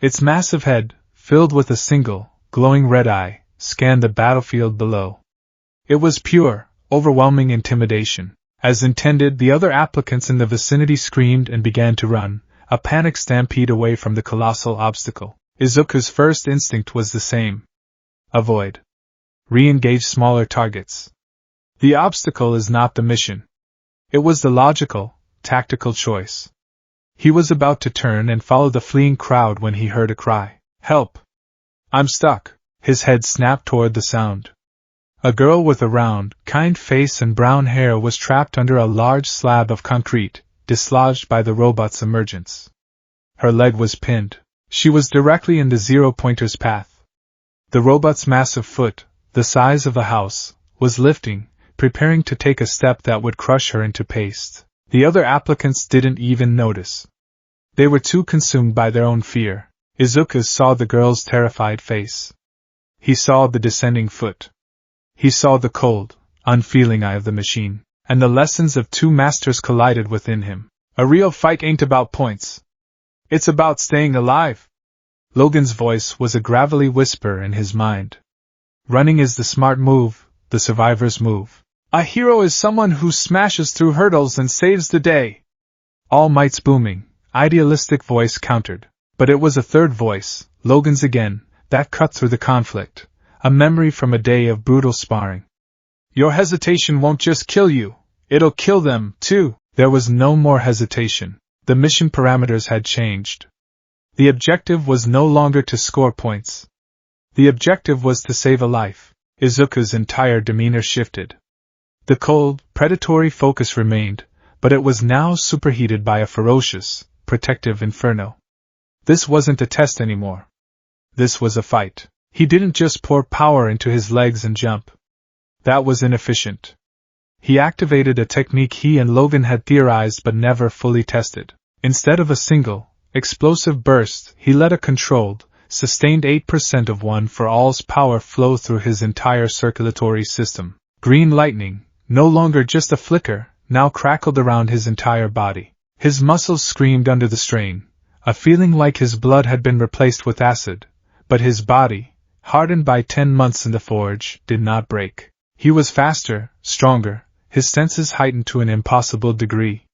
Its massive head, filled with a single, glowing red eye, scanned the battlefield below. It was pure, overwhelming intimidation. As intended, the other applicants in the vicinity screamed and began to run, a panic stampede away from the colossal obstacle. Izuku's first instinct was the same. Avoid. Re-engage smaller targets. The obstacle is not the mission. It was the logical, tactical choice. He was about to turn and follow the fleeing crowd when he heard a cry. "Help! I'm stuck!" His head snapped toward the sound. A girl with a round, kind face and brown hair was trapped under a large slab of concrete, dislodged by the robot's emergence. Her leg was pinned. She was directly in the 0-pointer's path. The robot's massive foot, the size of a house, was lifting, preparing to take a step that would crush her into paste. The other applicants didn't even notice. They were too consumed by their own fear. Izuku saw the girl's terrified face. He saw the descending foot. He saw the cold, unfeeling eye of the machine. and the lessons of two masters collided within him. A real fight ain't about points. It's about staying alive. Logan's voice was a gravelly whisper in his mind. Running is the smart move, the survivor's move. A hero is someone who smashes through hurdles and saves the day. All Might's booming, idealistic voice countered. But it was a third voice, Logan's again, that cut through the conflict. A memory from a day of brutal sparring. Your hesitation won't just kill you, it'll kill them, too. There was no more hesitation. The mission parameters had changed. The objective was no longer to score points. The objective was to save a life. Izuku's entire demeanor shifted. The cold, predatory focus remained, but it was now superheated by a ferocious, protective inferno. This wasn't a test anymore. This was a fight. He didn't just pour power into his legs and jump. That was inefficient. He activated a technique he and Logan had theorized but never fully tested. Instead of a single, explosive burst, he let a controlled, sustained 8% of 1 for all's power flow through his entire circulatory system. Green lightning, no longer just a flicker, now crackled around his entire body. His muscles screamed under the strain, a feeling like his blood had been replaced with acid, but his body, hardened by 10 months in the forge, did not break. He was faster, stronger, his senses heightened to an impossible degree.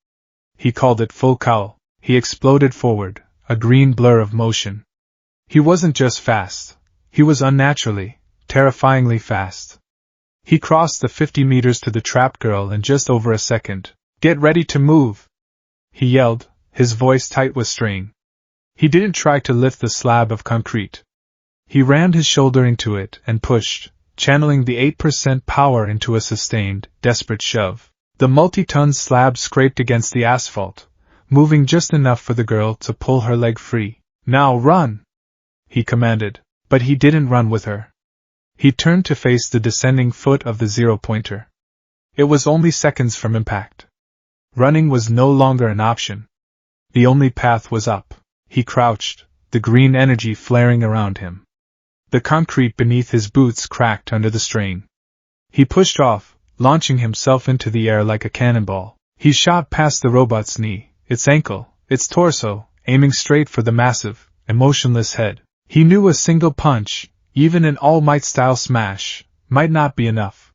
He called it full cowl. He exploded forward, a green blur of motion. He wasn't just fast, he was unnaturally, terrifyingly fast. He crossed the 50 meters to the trapped girl in just over a second. Get ready to move! He yelled, his voice tight with strain. He didn't try to lift the slab of concrete. He rammed his shoulder into it and pushed, channeling the 8% power into a sustained, desperate shove. The multi-ton slab scraped against the asphalt, moving just enough for the girl to pull her leg free. Now run! He commanded, but he didn't run with her. He turned to face the descending foot of the zero-pointer. It was only seconds from impact. Running was no longer an option. The only path was up. He crouched, the green energy flaring around him. The concrete beneath his boots cracked under the strain. He pushed off, launching himself into the air like a cannonball. He shot past the robot's knee, its ankle, its torso, aiming straight for the massive, emotionless head. He knew a single punch, even an All Might-style smash, might not be enough.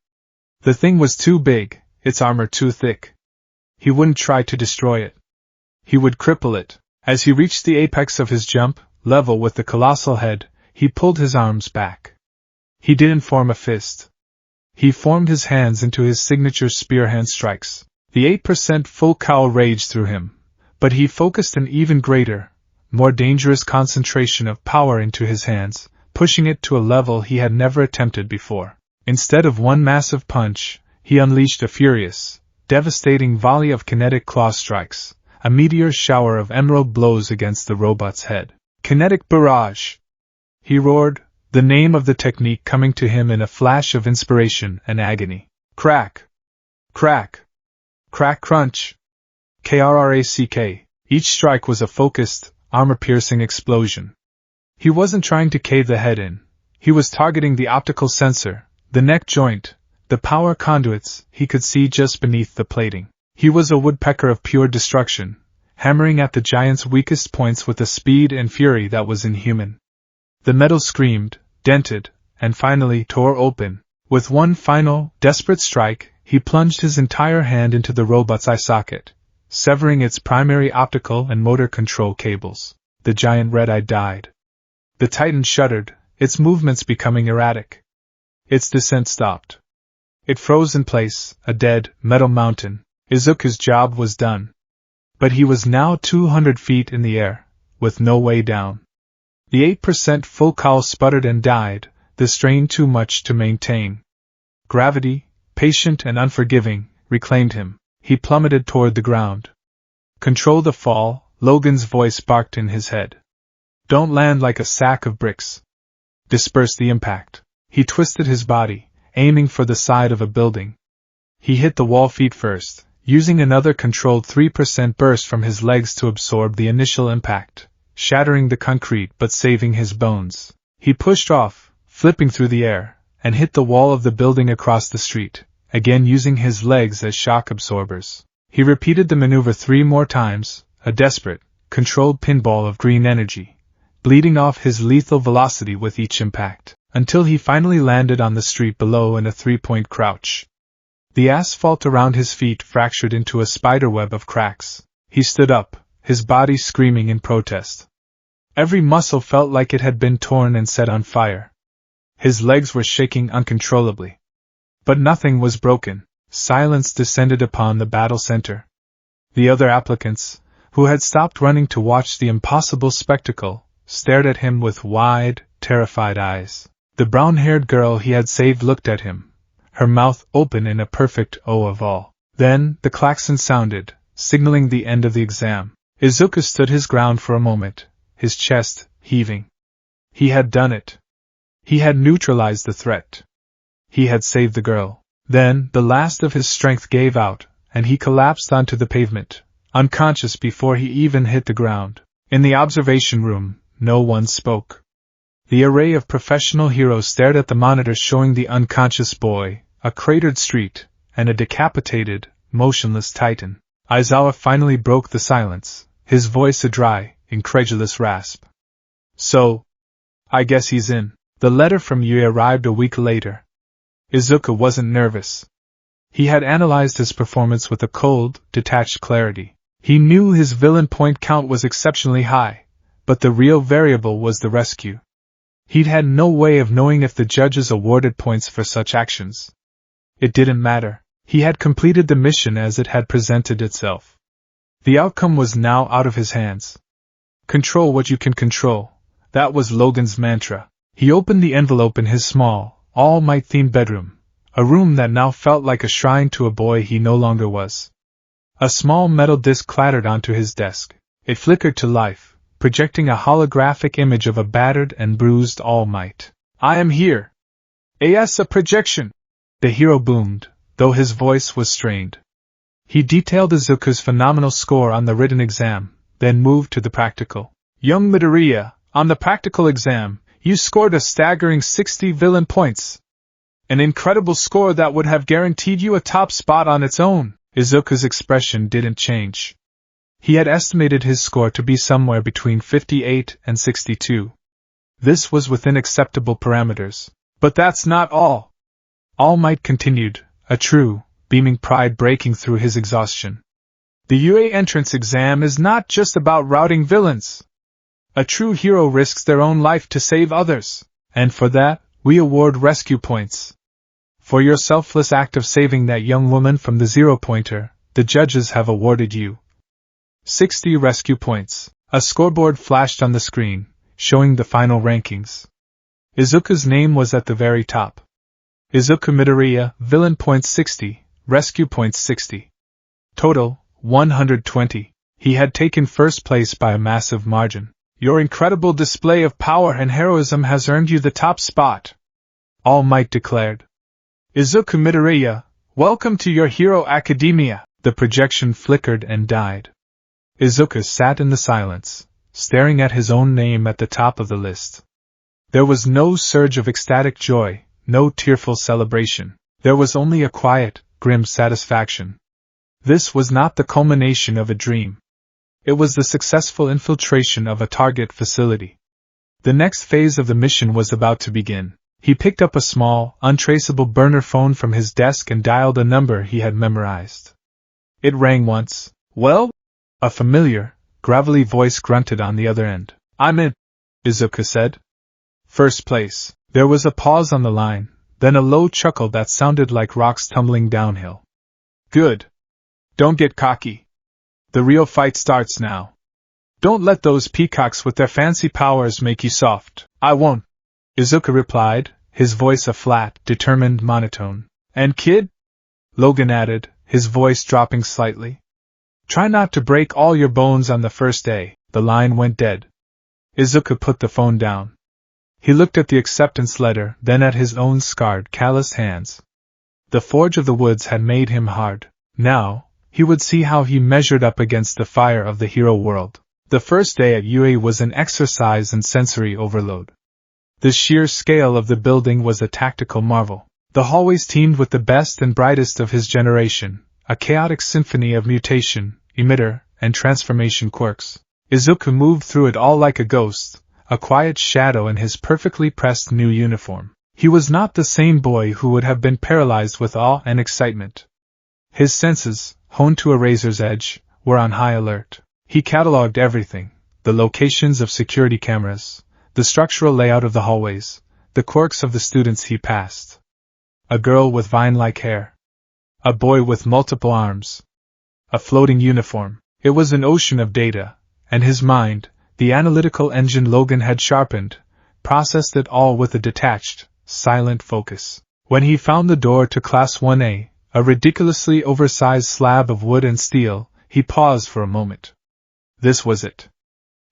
The thing was too big, its armor too thick. He wouldn't try to destroy it. He would cripple it. As he reached the apex of his jump, level with the colossal head, he pulled his arms back. He didn't form a fist. He formed his hands into his signature spear hand strikes. The 8% full cowl raged through him, but he focused an even greater, more dangerous concentration of power into his hands, pushing it to a level he had never attempted before. Instead of one massive punch, he unleashed a furious, devastating volley of kinetic claw strikes, a meteor shower of emerald blows against the robot's head. Kinetic barrage! He roared, the name of the technique coming to him in a flash of inspiration and agony. Crack! Crack! Crack crunch! Krack! Each strike was a focused, armor-piercing explosion. He wasn't trying to cave the head in. He was targeting the optical sensor, the neck joint, the power conduits he could see just beneath the plating. He was a woodpecker of pure destruction, hammering at the giant's weakest points with a speed and fury that was inhuman. The metal screamed, dented, and finally tore open. With one final, desperate strike, he plunged his entire hand into the robot's eye socket, severing its primary optical and motor control cables. The giant red-eye died. The Titan shuddered, its movements becoming erratic. Its descent stopped. It froze in place, a dead, metal mountain. Izuku's job was done. But he was now 200 feet in the air, with no way down. The 8% full cowl sputtered and died, the strain too much to maintain. Gravity, patient and unforgiving, reclaimed him. He plummeted toward the ground. Control the fall, Logan's voice barked in his head. Don't land like a sack of bricks. Disperse the impact. He twisted his body, aiming for the side of a building. He hit the wall feet first, using another controlled 3% burst from his legs to absorb the initial impact, shattering the concrete but saving his bones. He pushed off, flipping through the air, and hit the wall of the building across the street, again using his legs as shock absorbers. He repeated the maneuver 3 more times, a desperate, controlled pinball of green energy, bleeding off his lethal velocity with each impact, until he finally landed on the street below in a 3-point crouch. The asphalt around his feet fractured into a spiderweb of cracks. He stood up, his body screaming in protest. Every muscle felt like it had been torn and set on fire. His legs were shaking uncontrollably. But nothing was broken. Silence descended upon the battle center. The other applicants, who had stopped running to watch the impossible spectacle, stared at him with wide, terrified eyes. The brown-haired girl he had saved looked at him, her mouth open in a perfect O of all. Then the klaxon sounded, signaling the end of the exam. Izuku stood his ground for a moment, his chest heaving. He had done it. He had neutralized the threat. He had saved the girl. Then the last of his strength gave out, and he collapsed onto the pavement, unconscious before he even hit the ground. In the observation room, no one spoke. The array of professional heroes stared at the monitor showing the unconscious boy, a cratered street, and a decapitated, motionless titan. Aizawa finally broke the silence, his voice a dry, incredulous rasp. So, I guess he's in. The letter from Yui arrived a week later. Izuku wasn't nervous. He had analyzed his performance with a cold, detached clarity. He knew his villain point count was exceptionally high, but the real variable was the rescue. He'd had no way of knowing if the judges awarded points for such actions. It didn't matter. He had completed the mission as it had presented itself. The outcome was now out of his hands. Control what you can control. That was Logan's mantra. He opened the envelope in his small, all-might-themed bedroom, a room that now felt like a shrine to a boy he no longer was. A small metal disc clattered onto his desk. It flickered to life, projecting a holographic image of a battered and bruised All Might. I am here. A projection! The hero boomed, though his voice was strained. He detailed Izuku's phenomenal score on the written exam, then moved to the practical. Young Midoriya, on the practical exam, you scored a staggering 60 villain points. An incredible score that would have guaranteed you a top spot on its own. Izuku's expression didn't change. He had estimated his score to be somewhere between 58 and 62. This was within acceptable parameters. But that's not all. All Might continued, a true, beaming pride breaking through his exhaustion. The UA entrance exam is not just about routing villains. A true hero risks their own life to save others, and for that, we award rescue points. For your selfless act of saving that young woman from the zero-pointer, the judges have awarded you 60 rescue points. A scoreboard flashed on the screen, showing the final rankings. Izuku's name was at the very top. Izuku Midoriya, villain points 60, rescue points 60. Total, 120. He had taken first place by a massive margin. Your incredible display of power and heroism has earned you the top spot, All Might declared. Izuku Midoriya, welcome to your hero academia. The projection flickered and died. Izuku sat in the silence, staring at his own name at the top of the list. There was no surge of ecstatic joy, no tearful celebration. There was only a quiet, grim satisfaction. This was not the culmination of a dream. It was the successful infiltration of a target facility. The next phase of the mission was about to begin. He picked up a small, untraceable burner phone from his desk and dialed a number he had memorized. It rang once. Well? A familiar, gravelly voice grunted on the other end. I'm in, Izuku said. First place. There was a pause on the line, then a low chuckle that sounded like rocks tumbling downhill. Good. Don't get cocky. The real fight starts now. Don't let those peacocks with their fancy powers make you soft. I won't, Izuku replied, his voice a flat, determined monotone. And kid? Logan added, his voice dropping slightly. Try not to break all your bones on the first day. The line went dead. Izuku put the phone down. He looked at the acceptance letter, then at his own scarred, calloused hands. The forge of the woods had made him hard. Now, he would see how he measured up against the fire of the hero world. The first day at UA was an exercise in sensory overload. The sheer scale of the building was a tactical marvel. The hallways teemed with the best and brightest of his generation, a chaotic symphony of mutation, emitter, and transformation quirks. Izuku moved through it all like a ghost, a quiet shadow in his perfectly pressed new uniform. He was not the same boy who would have been paralyzed with awe and excitement. His senses, honed to a razor's edge, were on high alert. He catalogued everything: the locations of security cameras, the structural layout of the hallways, the quirks of the students he passed. A girl with vine-like hair. A boy with multiple arms. A floating uniform. It was an ocean of data, and his mind, the analytical engine Logan had sharpened, processed it all with a detached, silent focus. When he found the door to Class 1A, a ridiculously oversized slab of wood and steel, he paused for a moment. This was it.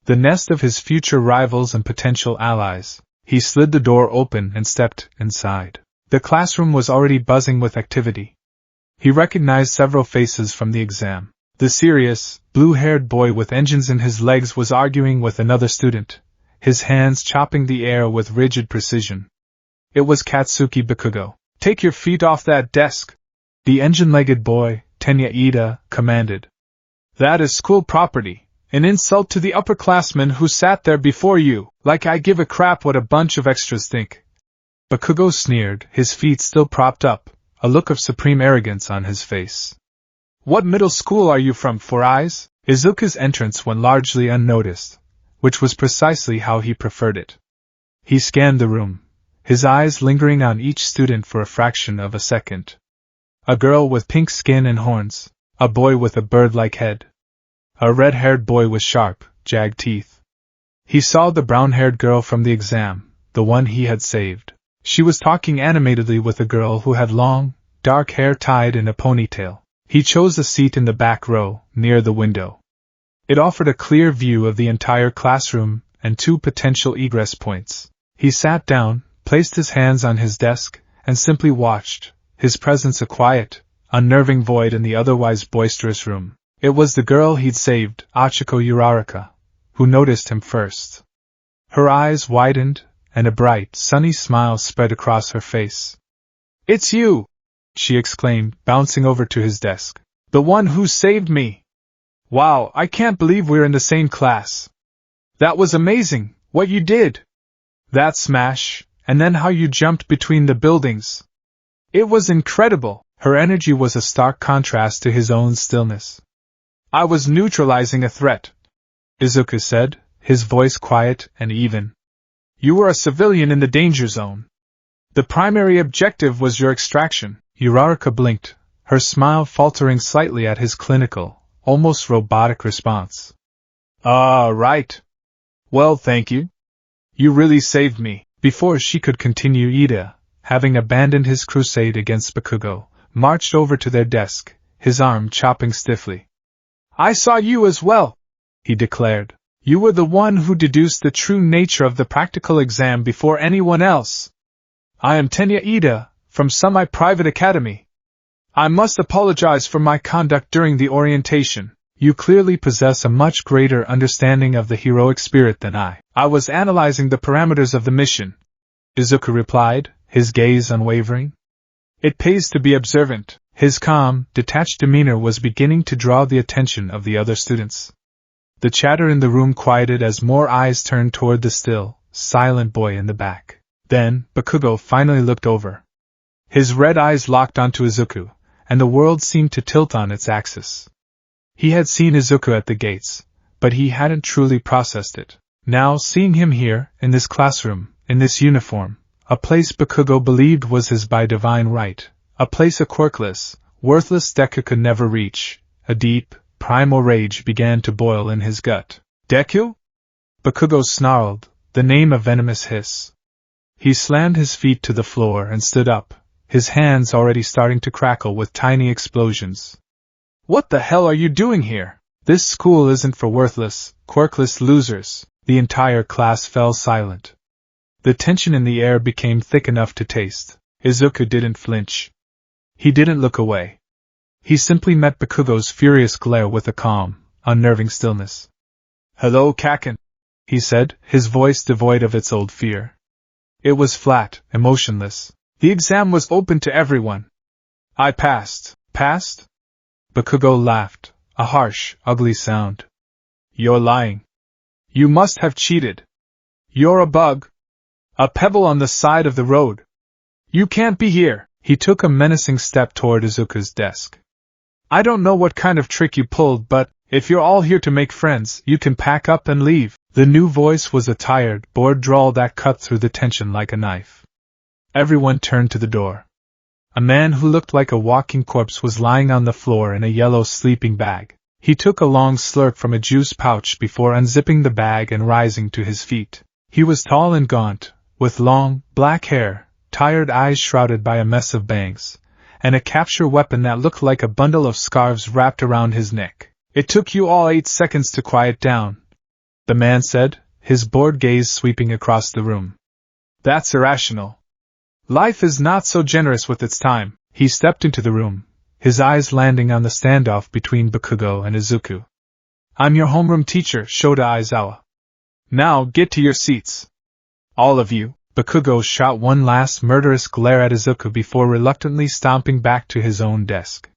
The nest of his future rivals and potential allies. He slid the door open and stepped inside. The classroom was already buzzing with activity. He recognized several faces from the exam. The serious, blue-haired boy with engines in his legs was arguing with another student, his hands chopping the air with rigid precision. It was Katsuki Bakugo. "Take your feet off that desk!" The engine-legged boy, Tenya Ida, commanded. "That is school property. An insult to the upperclassmen who sat there before you, like I give a crap what a bunch of extras think." Bakugo sneered, his feet still propped up, a look of supreme arrogance on his face. "What middle school are you from, Four Eyes?" Izuku's entrance went largely unnoticed, which was precisely how he preferred it. He scanned the room, his eyes lingering on each student for a fraction of a second. A girl with pink skin and horns, a boy with a bird-like head. A red-haired boy with sharp, jagged teeth. He saw the brown-haired girl from the exam, the one he had saved. She was talking animatedly with a girl who had long, dark hair tied in a ponytail. He chose a seat in the back row, near the window. It offered a clear view of the entire classroom and two potential egress points. He sat down, placed his hands on his desk, and simply watched, his presence a quiet, unnerving void in the otherwise boisterous room. It was the girl he'd saved, Achiko Uraraka, who noticed him first. Her eyes widened, and a bright, sunny smile spread across her face. "It's you!" she exclaimed, bouncing over to his desk. "The one who saved me! Wow, I can't believe we're in the same class. That was amazing, what you did! That smash, and then how you jumped between the buildings. It was incredible!" Her energy was a stark contrast to his own stillness. "I was neutralizing a threat," Izuku said, his voice quiet and even. "You were a civilian in the danger zone. The primary objective was your extraction." Uraraka blinked, her smile faltering slightly at his clinical, almost robotic response. Right. Well, thank you. You really saved me." Before she could continue, Ida, having abandoned his crusade against Bakugo, marched over to their desk, his arm chopping stiffly. "I saw you as well," he declared. "You were the one who deduced the true nature of the practical exam before anyone else. I am Tenya Ida, from Semi-Private Academy. I must apologize for my conduct during the orientation. You clearly possess a much greater understanding of the heroic spirit than I. I was analyzing the parameters of the mission," Izuku replied, his gaze unwavering. "It pays to be observant." His calm, detached demeanor was beginning to draw the attention of the other students. The chatter in the room quieted as more eyes turned toward the still, silent boy in the back. Then, Bakugo finally looked over. His red eyes locked onto Izuku, and the world seemed to tilt on its axis. He had seen Izuku at the gates, but he hadn't truly processed it. Now, seeing him here, in this classroom, in this uniform, a place Bakugo believed was his by divine right, a place a quirkless, worthless Deku could never reach, a deep, primal rage began to boil in his gut. "Deku?" Bakugo snarled, the name a venomous hiss. He slammed his feet to the floor and stood up, his hands already starting to crackle with tiny explosions. "What the hell are you doing here? This school isn't for worthless, quirkless losers." The entire class fell silent. The tension in the air became thick enough to taste. Izuku didn't flinch. He didn't look away. He simply met Bakugo's furious glare with a calm, unnerving stillness. "Hello, Kaken," he said, his voice devoid of its old fear. It was flat, emotionless. The exam was open to everyone. I passed. Passed? Bakugo laughed, a harsh, ugly sound. You're lying. You must have cheated. You're a bug. A pebble on the side of the road. You can't be here. He took a menacing step toward Izuku's desk. I don't know what kind of trick you pulled, but if you're all here to make friends, you can pack up and leave. The new voice was a tired, bored drawl that cut through the tension like a knife. Everyone turned to the door. A man who looked like a walking corpse was lying on the floor in a yellow sleeping bag. He took a long slurp from a juice pouch before unzipping the bag and rising to his feet. He was tall and gaunt, with long, black hair, tired eyes shrouded by a mess of bangs, and a capture weapon that looked like a bundle of scarves wrapped around his neck. It took you all 8 seconds to quiet down, the man said, his bored gaze sweeping across the room. That's irrational. Life is not so generous with its time. He stepped into the room, his eyes landing on the standoff between Bakugo and Izuku. I'm your homeroom teacher, Shota Aizawa. Now get to your seats. All of you. Bakugo shot one last murderous glare at Izuku before reluctantly stomping back to his own desk.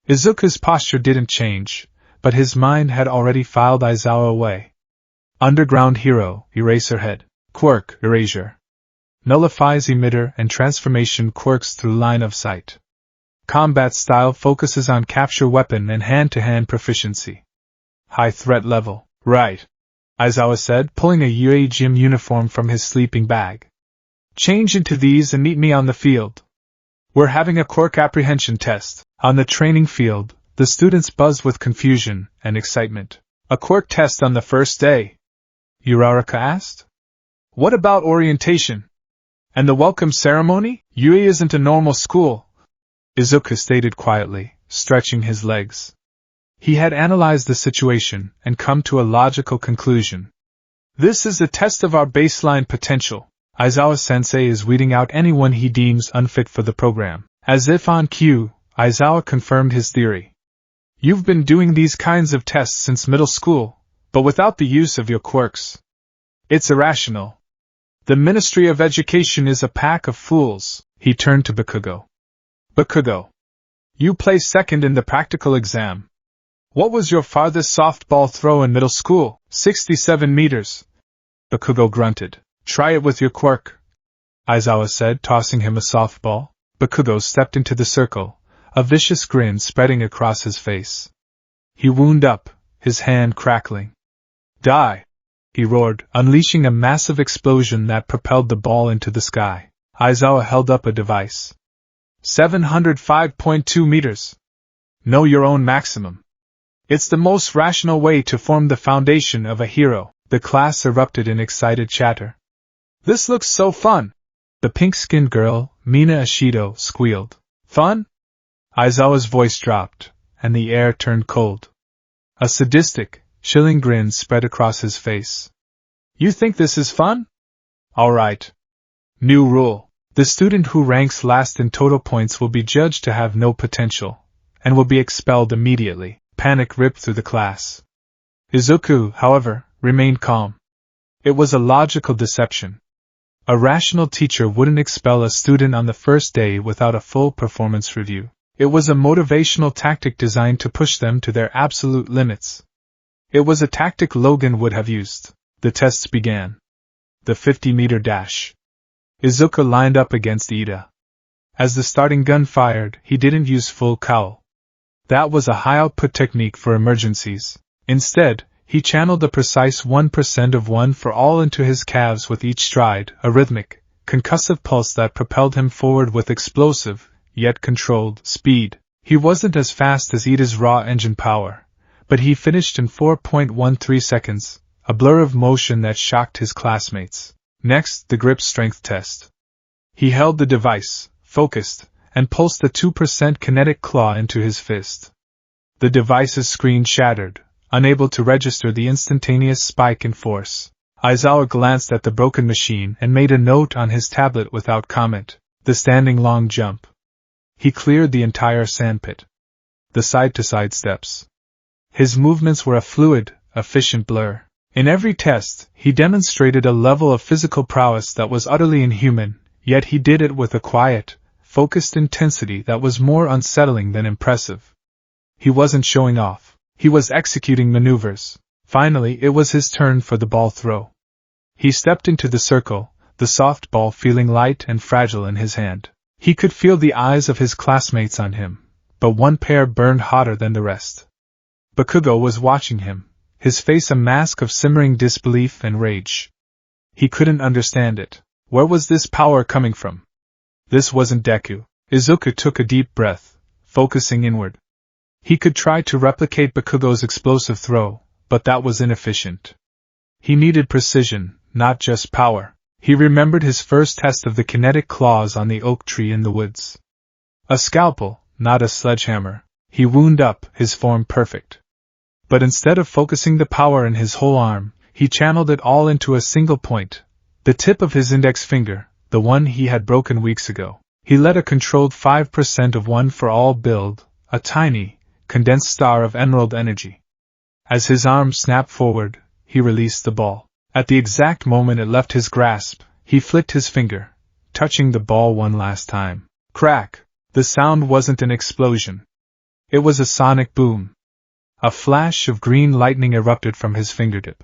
Izuku's posture didn't change, but his mind had already filed Aizawa away. Underground hero, Eraserhead. Quirk, Erasure. Nullifies emitter and transformation quirks through line of sight. Combat style focuses on capture weapon and hand-to-hand proficiency. High threat level. Right, Aizawa said, pulling a UA gym uniform from his sleeping bag. Change into these and meet me on the field. We're having a quirk apprehension test. On the training field, the students buzzed with confusion and excitement. A quirk test on the first day? Uraraka asked. What about orientation? And the welcome ceremony? Yui isn't a normal school, Izuku stated quietly, stretching his legs. He had analyzed the situation and come to a logical conclusion. This is a test of our baseline potential. Aizawa-sensei is weeding out anyone he deems unfit for the program. As if on cue, Aizawa confirmed his theory. You've been doing these kinds of tests since middle school, but without the use of your quirks. It's irrational. The Ministry of Education is a pack of fools. He turned to Bakugo. Bakugo, you placed second in the practical exam. What was your farthest softball throw in middle school? 67 meters. Bakugo grunted. Try it with your quirk, Aizawa said, tossing him a softball. Bakugo stepped into the circle, a vicious grin spreading across his face. He wound up, his hand crackling. Die! He roared, unleashing a massive explosion that propelled the ball into the sky. Aizawa held up a device. 705.2 meters. Know your own maximum. It's the most rational way to form the foundation of a hero. The class erupted in excited chatter. This looks so fun! The pink-skinned girl, Mina Ashido, squealed. Fun? Aizawa's voice dropped, and the air turned cold. A sadistic, chilling grin spread across his face. You think this is fun? All right. New rule. The student who ranks last in total points will be judged to have no potential, and will be expelled immediately. Panic ripped through the class. Izuku, however, remained calm. It was a logical deception. A rational teacher wouldn't expel a student on the first day without a full performance review. It was a motivational tactic designed to push them to their absolute limits. It was a tactic Logan would have used. The tests began. The 50-meter dash. Izuku lined up against Ida. As the starting gun fired, he didn't use full cowl. That was a high-output technique for emergencies. Instead, he channeled a precise 1% of 1 for all into his calves with each stride, a rhythmic, concussive pulse that propelled him forward with explosive, yet controlled, speed. He wasn't as fast as Ida's raw engine power, but he finished in 4.13 seconds, a blur of motion that shocked his classmates. Next, the grip strength test. He held the device, focused, and pulsed the 2% kinetic claw into his fist. The device's screen shattered, unable to register the instantaneous spike in force. Aizawa glanced at the broken machine and made a note on his tablet without comment. The standing long jump. He cleared the entire sandpit. The side-to-side steps. His movements were a fluid, efficient blur. In every test, he demonstrated a level of physical prowess that was utterly inhuman, yet he did it with a quiet, focused intensity that was more unsettling than impressive. He wasn't showing off, he was executing maneuvers. Finally, it was his turn for the ball throw. He stepped into the circle, the soft ball feeling light and fragile in his hand. He could feel the eyes of his classmates on him, but one pair burned hotter than the rest. Bakugo was watching him, his face a mask of simmering disbelief and rage. He couldn't understand it. Where was this power coming from? This wasn't Deku. Izuku took a deep breath, focusing inward. He could try to replicate Bakugo's explosive throw, but that was inefficient. He needed precision, not just power. He remembered his first test of the kinetic claws on the oak tree in the woods. A scalpel, not a sledgehammer. He wound up, his form perfect. But instead of focusing the power in his whole arm, he channeled it all into a single point, the tip of his index finger, the one he had broken weeks ago. He let a controlled 5% of one for all build, a tiny, condensed star of emerald energy. As his arm snapped forward, he released the ball. At the exact moment it left his grasp, he flicked his finger, touching the ball one last time. Crack! The sound wasn't an explosion. It was a sonic boom. A flash of green lightning erupted from his fingertip.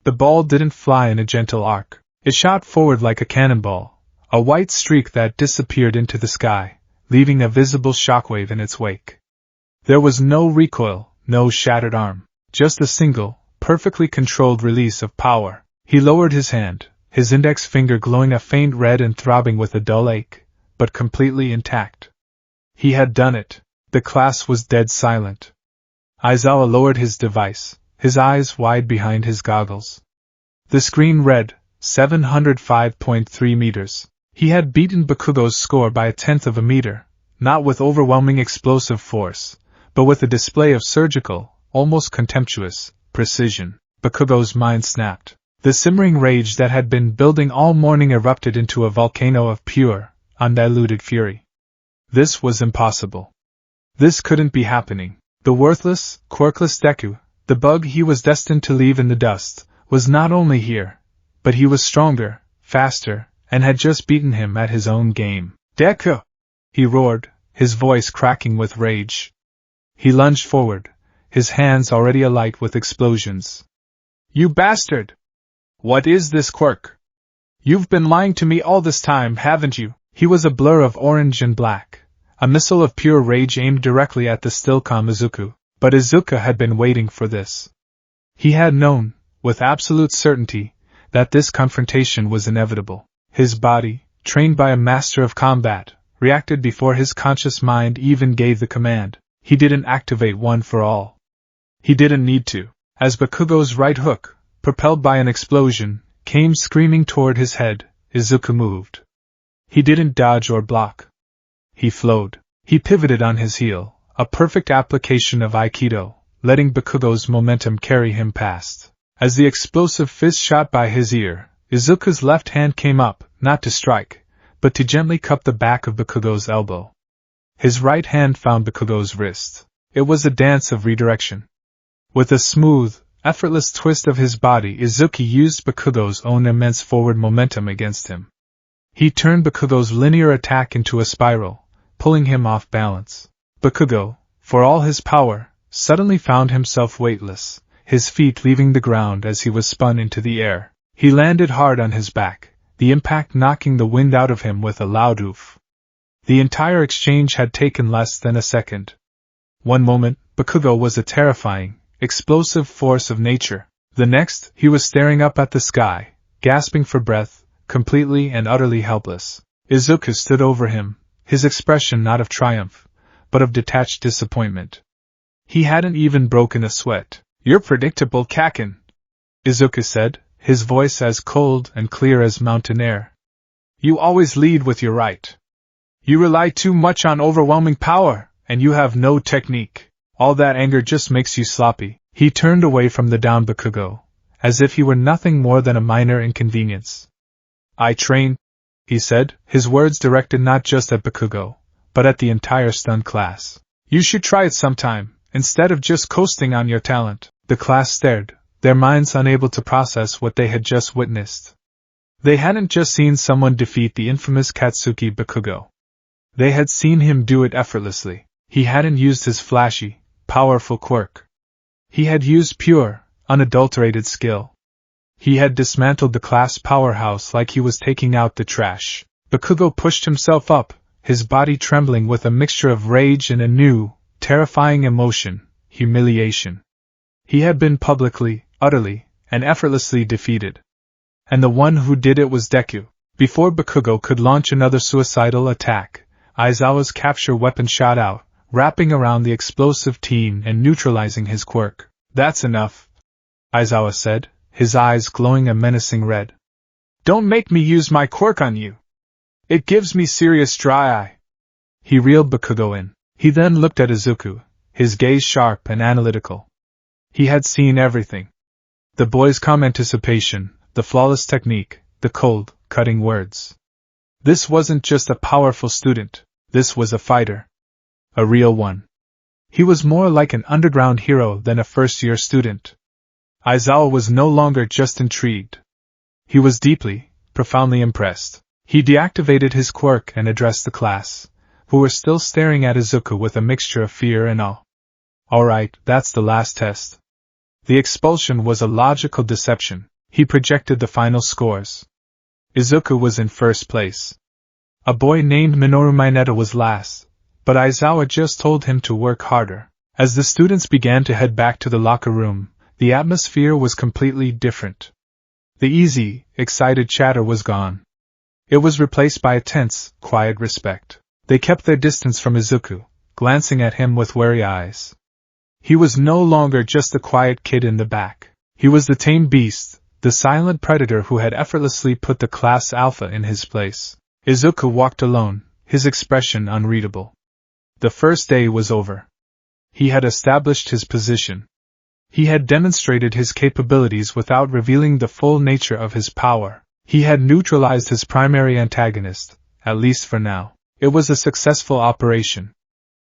The ball didn't fly in a gentle arc. It shot forward like a cannonball, a white streak that disappeared into the sky, leaving a visible shockwave in its wake. There was no recoil, no shattered arm, just a single, perfectly controlled release of power. He lowered his hand, his index finger glowing a faint red and throbbing with a dull ache, but completely intact. He had done it. The class was dead silent. Aizawa lowered his device, his eyes wide behind his goggles. The screen read, 705.3 meters. He had beaten Bakugo's score by 1/10 of a meter, not with overwhelming explosive force, but with a display of surgical, almost contemptuous, precision. Bakugo's mind snapped. The simmering rage that had been building all morning erupted into a volcano of pure, undiluted fury. This was impossible. This couldn't be happening. The worthless, quirkless Deku, the bug he was destined to leave in the dust, was not only here, but he was stronger, faster, and had just beaten him at his own game. Deku! He roared, his voice cracking with rage. He lunged forward, his hands already alight with explosions. You bastard! What is this quirk? You've been lying to me all this time, haven't you? He was a blur of orange and black, a missile of pure rage aimed directly at the still calm Izuku, but Izuku had been waiting for this. He had known, with absolute certainty, that this confrontation was inevitable. His body, trained by a master of combat, reacted before his conscious mind even gave the command. He didn't activate one for all. He didn't need to. As Bakugo's right hook, propelled by an explosion, came screaming toward his head, Izuku moved. He didn't dodge or block. He flowed. He pivoted on his heel, a perfect application of Aikido, letting Bakugo's momentum carry him past. As the explosive fist shot by his ear, Izuku's left hand came up, not to strike, but to gently cup the back of Bakugo's elbow. His right hand found Bakugo's wrist. It was a dance of redirection. With a smooth, effortless twist of his body, Izuku used Bakugo's own immense forward momentum against him. He turned Bakugo's linear attack into a spiral, pulling him off balance. Bakugo, for all his power, suddenly found himself weightless, his feet leaving the ground as he was spun into the air. He landed hard on his back, the impact knocking the wind out of him with a loud oof. The entire exchange had taken less than a second. One moment, Bakugo was a terrifying, explosive force of nature. The next, he was staring up at the sky, gasping for breath, completely and utterly helpless. Izuku stood over him, his expression not of triumph, but of detached disappointment. He hadn't even broken a sweat. You're predictable, Kakin, Izuku said, his voice as cold and clear as mountain air. You always lead with your right. You rely too much on overwhelming power, and you have no technique. All that anger just makes you sloppy. He turned away from the downed Bakugo, as if he were nothing more than a minor inconvenience. I train, he said, his words directed not just at Bakugo, but at the entire stunned class. You should try it sometime, instead of just coasting on your talent. The class stared, their minds unable to process what they had just witnessed. They hadn't just seen someone defeat the infamous Katsuki Bakugo. They had seen him do it effortlessly. He hadn't used his flashy, powerful quirk. He had used pure, unadulterated skill. He had dismantled the class powerhouse like he was taking out the trash. Bakugo pushed himself up, his body trembling with a mixture of rage and a new, terrifying emotion, humiliation. He had been publicly, utterly, and effortlessly defeated. And the one who did it was Deku. Before Bakugo could launch another suicidal attack, Aizawa's capture weapon shot out, wrapping around the explosive teen and neutralizing his quirk. "That's enough," Aizawa said, his eyes glowing a menacing red. "Don't make me use my quirk on you. It gives me serious dry eye." He reeled Bakugo in. He then looked at Izuku, his gaze sharp and analytical. He had seen everything. The boy's calm anticipation, the flawless technique, the cold, cutting words. This wasn't just a powerful student, this was a fighter. A real one. He was more like an underground hero than a first-year student. Aizawa was no longer just intrigued. He was deeply, profoundly impressed. He deactivated his quirk and addressed the class, who were still staring at Izuku with a mixture of fear and awe. "Alright, that's the last test." The expulsion was a logical deception. He projected the final scores. Izuku was in first place. A boy named Minoru Mineta was last, but Aizawa just told him to work harder. As the students began to head back to the locker room, the atmosphere was completely different. The easy, excited chatter was gone. It was replaced by a tense, quiet respect. They kept their distance from Izuku, glancing at him with wary eyes. He was no longer just the quiet kid in the back. He was the tame beast, the silent predator who had effortlessly put the class alpha in his place. Izuku walked alone, his expression unreadable. The first day was over. He had established his position. He had demonstrated his capabilities without revealing the full nature of his power. He had neutralized his primary antagonist, at least for now. It was a successful operation.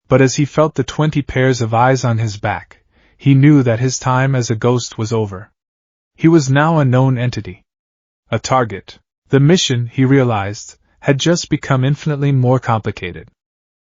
But as he felt the 20 pairs of eyes on his back, he knew that his time as a ghost was over. He was now a known entity. A target. The mission, he realized, had just become infinitely more complicated.